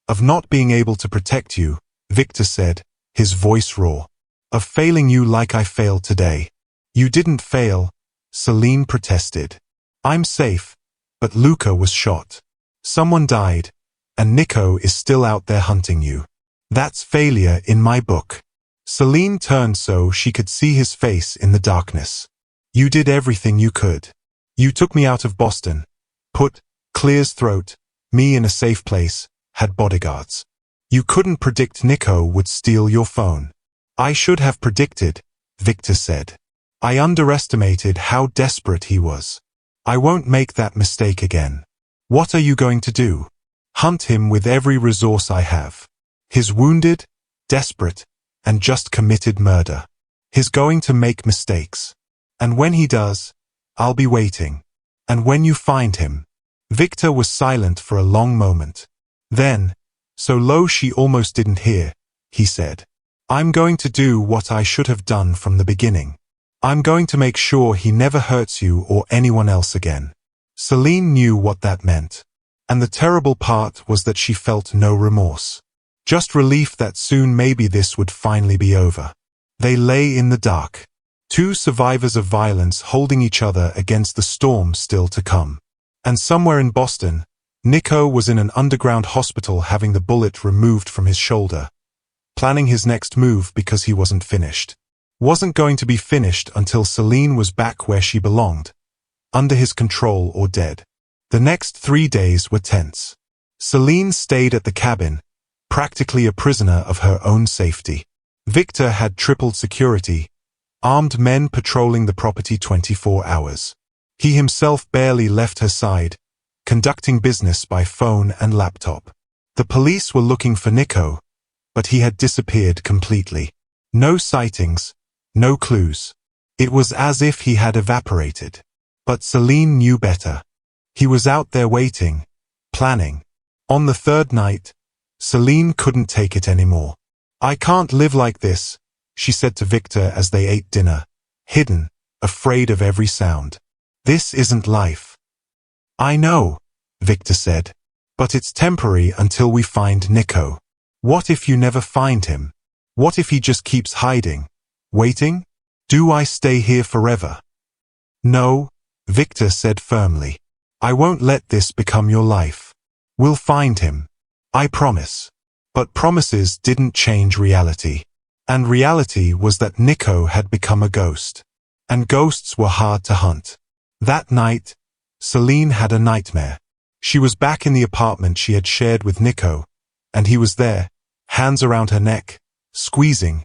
Of not being able to protect you, Viktor said, his voice raw. Of failing you like I failed today. You didn't fail, Celine protested. I'm safe, but Luca was shot. Someone died, and Nico is still out there hunting you. That's failure in my book. Celine turned so she could see his face in the darkness. You did everything you could. You took me out of Boston, put Clear's throat, me in a safe place, had bodyguards. You couldn't predict Nico would steal your phone. I should have predicted, Viktor said. I underestimated how desperate he was. I won't make that mistake again. What are you going to do? Hunt him with every resource I have. He's wounded, desperate, and just committed murder. He's going to make mistakes. And when he does, I'll be waiting. And when you find him. Viktor was silent for a long moment. Then, so low she almost didn't hear, he said, I'm going to do what I should have done from the beginning. I'm going to make sure he never hurts you or anyone else again. Celine knew what that meant. And the terrible part was that she felt no remorse. Just relief that soon maybe this would finally be over. They lay in the dark. Two survivors of violence holding each other against the storm still to come. And somewhere in Boston, Nico was in an underground hospital having the bullet removed from his shoulder. Planning his next move because he wasn't finished. Wasn't going to be finished until Celine was back where she belonged. Under his control or dead. The next 3 days were tense. Celine stayed at the cabin, practically a prisoner of her own safety. Viktor had tripled security, armed men patrolling the property 24 hours. He himself barely left her side, conducting business by phone and laptop. The police were looking for Nico, but he had disappeared completely. No sightings, no clues. It was as if he had evaporated. But Celine knew better. He was out there waiting, planning. On the third night, Celine couldn't take it anymore. I can't live like this, she said to Viktor as they ate dinner, hidden, afraid of every sound. This isn't life. I know, Viktor said, but it's temporary until we find Nico. What if you never find him? What if he just keeps hiding, waiting? Do I stay here forever? No, Viktor said firmly. I won't let this become your life. We'll find him. I promise. But promises didn't change reality. And reality was that Nico had become a ghost. And ghosts were hard to hunt. That night, Celine had a nightmare. She was back in the apartment she had shared with Nico, and he was there, hands around her neck, squeezing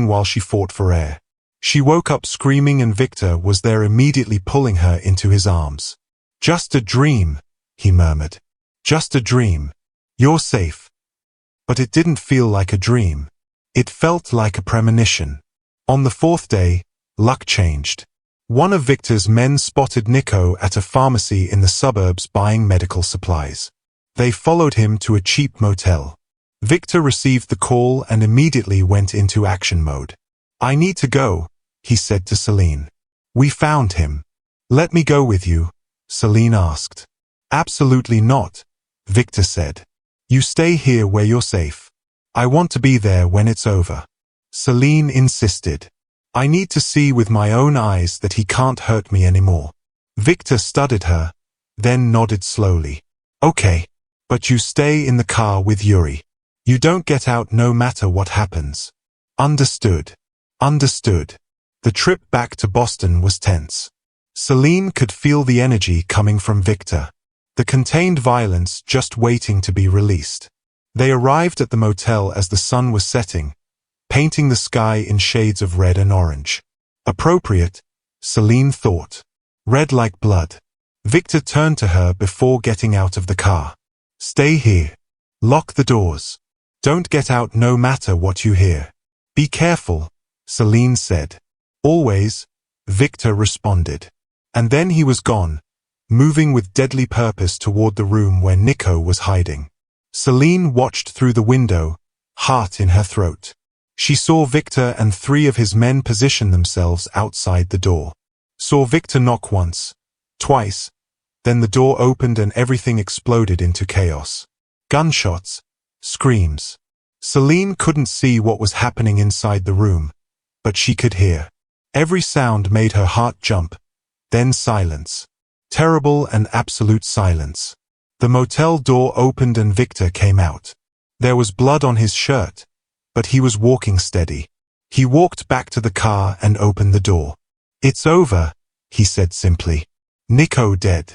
while she fought for air. She woke up screaming and Viktor was there immediately pulling her into his arms. Just a dream, he murmured. Just a dream. You're safe. But it didn't feel like a dream. It felt like a premonition. On the fourth day, luck changed. One of Viktor's men spotted Nico at a pharmacy in the suburbs buying medical supplies. They followed him to a cheap motel. Viktor received the call and immediately went into action mode. I need to go, he said to Celine. We found him. Let me go with you, Celine asked. Absolutely not, Viktor said. You stay here where you're safe. I want to be there when it's over. Celine insisted. I need to see with my own eyes that he can't hurt me anymore. Viktor studied her, then nodded slowly. Okay, but you stay in the car with Yuri. You don't get out no matter what happens. Understood. Understood. The trip back to Boston was tense. Celine could feel the energy coming from Viktor. The contained violence just waiting to be released. They arrived at the motel as the sun was setting, painting the sky in shades of red and orange. Appropriate, Celine thought. Red like blood. Viktor turned to her before getting out of the car. Stay here. Lock the doors. Don't get out no matter what you hear. Be careful, Celine said. Always, Viktor responded. And then he was gone, moving with deadly purpose toward the room where Nico was hiding. Celine watched through the window, heart in her throat. She saw Viktor and 3 of his men position themselves outside the door. Saw Viktor knock once, twice, then the door opened and everything exploded into chaos. Gunshots, screams. Celine couldn't see what was happening inside the room, but she could hear. Every sound made her heart jump, then silence. Terrible and absolute silence. The motel door opened and Viktor came out. There was blood on his shirt, but he was walking steady. He walked back to the car and opened the door. It's over, he said simply. Nico dead.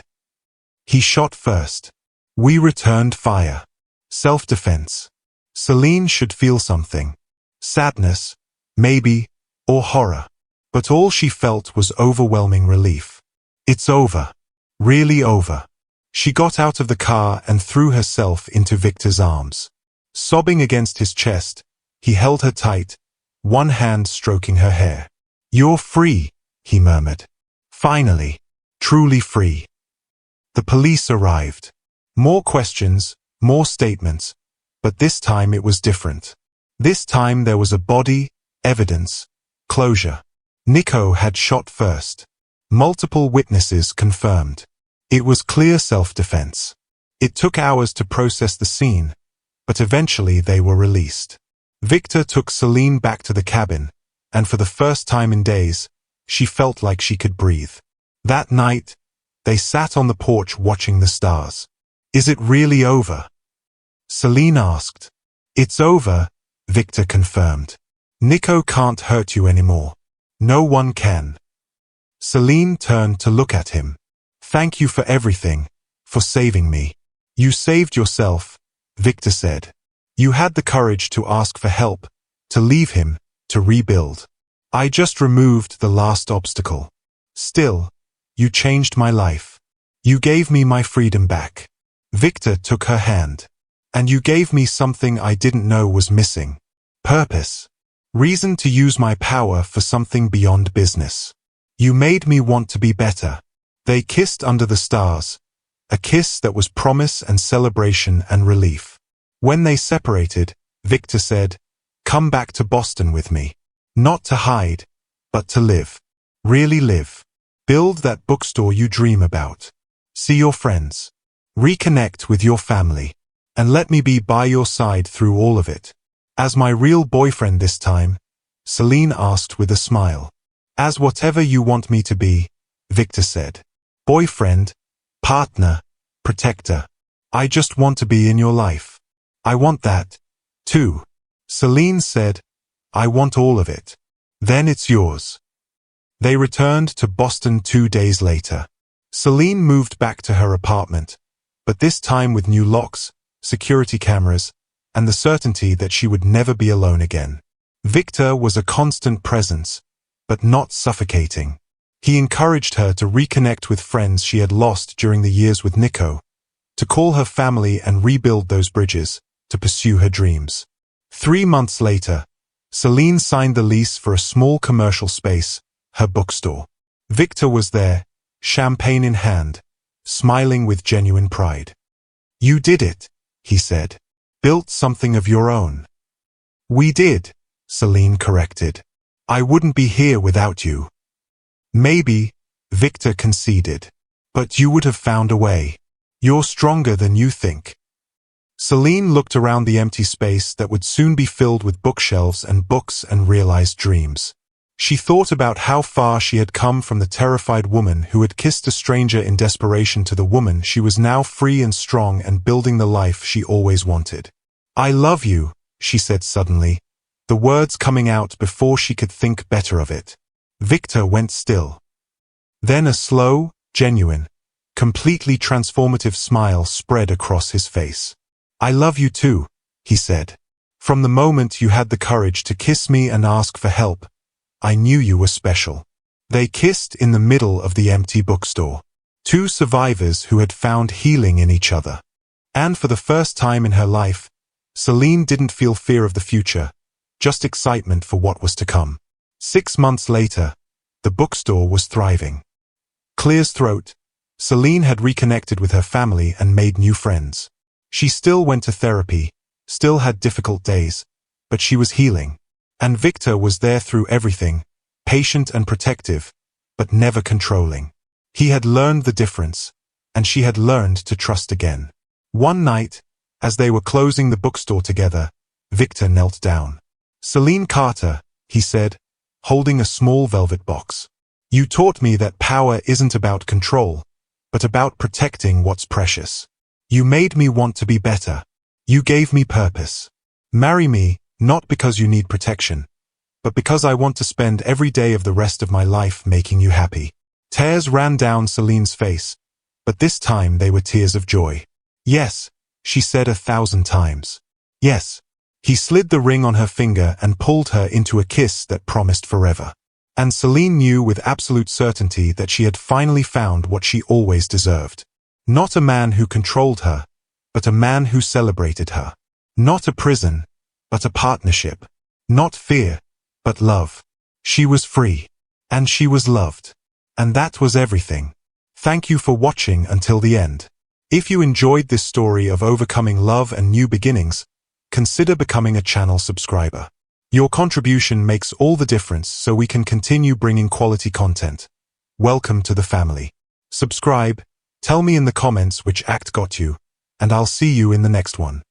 He shot first. We returned fire. Self-defense. Celine should feel something. Sadness, maybe, or horror. But all she felt was overwhelming relief. It's over. Really over. She got out of the car and threw herself into Viktor's arms. Sobbing against his chest, he held her tight, one hand stroking her hair. You're free, he murmured. Finally. Truly free. The police arrived. More questions, more statements, but this time it was different. This time there was a body, evidence, closure. Nico had shot first. Multiple witnesses confirmed. It was clear self-defense. It took hours to process the scene, but eventually they were released. Viktor took Celine back to the cabin, and for the first time in days, she felt like she could breathe. That night, they sat on the porch watching the stars. Is it really over? Celine asked. It's over, Viktor confirmed. Nico can't hurt you anymore. No one can. Celine turned to look at him. Thank you for everything, for saving me. You saved yourself, Viktor said. You had the courage to ask for help, to leave him, to rebuild. I just removed the last obstacle. Still, you changed my life. You gave me my freedom back. Viktor took her hand. And you gave me something I didn't know was missing. Purpose. Reason to use my power for something beyond business. You made me want to be better. They kissed under the stars, a kiss that was promise and celebration and relief. When they separated, Viktor said, Come back to Boston with me. Not to hide, but to live. Really live. Build that bookstore you dream about. See your friends. Reconnect with your family. And let me be by your side through all of it. As my real boyfriend this time, Celine asked with a smile. As whatever you want me to be, Viktor said. Boyfriend, partner, protector. I just want to be in your life. I want that, too. Celine said, I want all of it. Then it's yours. They returned to Boston 2 days later. Celine moved back to her apartment, but this time with new locks, security cameras, and the certainty that she would never be alone again. Viktor was a constant presence, but not suffocating. He encouraged her to reconnect with friends she had lost during the years with Nico, to call her family and rebuild those bridges, to pursue her dreams. 3 months later, Celine signed the lease for a small commercial space, her bookstore. Viktor was there, champagne in hand, smiling with genuine pride. You did it, he said. Built something of your own. We did, Celine corrected. I wouldn't be here without you. Maybe, Viktor conceded. But you would have found a way. You're stronger than you think. Celine looked around the empty space that would soon be filled with bookshelves and books and realized dreams. She thought about how far she had come from the terrified woman who had kissed a stranger in desperation to the woman she was now free and strong and building the life she always wanted. I love you, she said suddenly, the words coming out before she could think better of it. Viktor went still. Then a slow, genuine, completely transformative smile spread across his face. I love you too, he said. From the moment you had the courage to kiss me and ask for help, I knew you were special. They kissed in the middle of the empty bookstore. Two survivors who had found healing in each other. And for the first time in her life, Celine didn't feel fear of the future, just excitement for what was to come. 6 months later, the bookstore was thriving. Clear as throat, Celine had reconnected with her family and made new friends. She still went to therapy, still had difficult days, but she was healing. And Viktor was there through everything, patient and protective, but never controlling. He had learned the difference, and she had learned to trust again. One night, as they were closing the bookstore together, Viktor knelt down. "Celine Carter," he said, holding a small velvet box. "You taught me that power isn't about control, but about protecting what's precious. You made me want to be better. You gave me purpose. Marry me, not because you need protection, but because I want to spend every day of the rest of my life making you happy." Tears ran down Celine's face, but this time they were tears of joy. "Yes," she said 1,000 times. "Yes." He slid the ring on her finger and pulled her into a kiss that promised forever. And Celine knew with absolute certainty that she had finally found what she always deserved. Not a man who controlled her, but a man who celebrated her. Not a prison, but a partnership. Not fear, but love. She was free. And she was loved. And that was everything. Thank you for watching until the end. If you enjoyed this story of overcoming love and new beginnings, consider becoming a channel subscriber. Your contribution makes all the difference so we can continue bringing quality content. Welcome to the family. Subscribe, tell me in the comments which act got you, and I'll see you in the next one.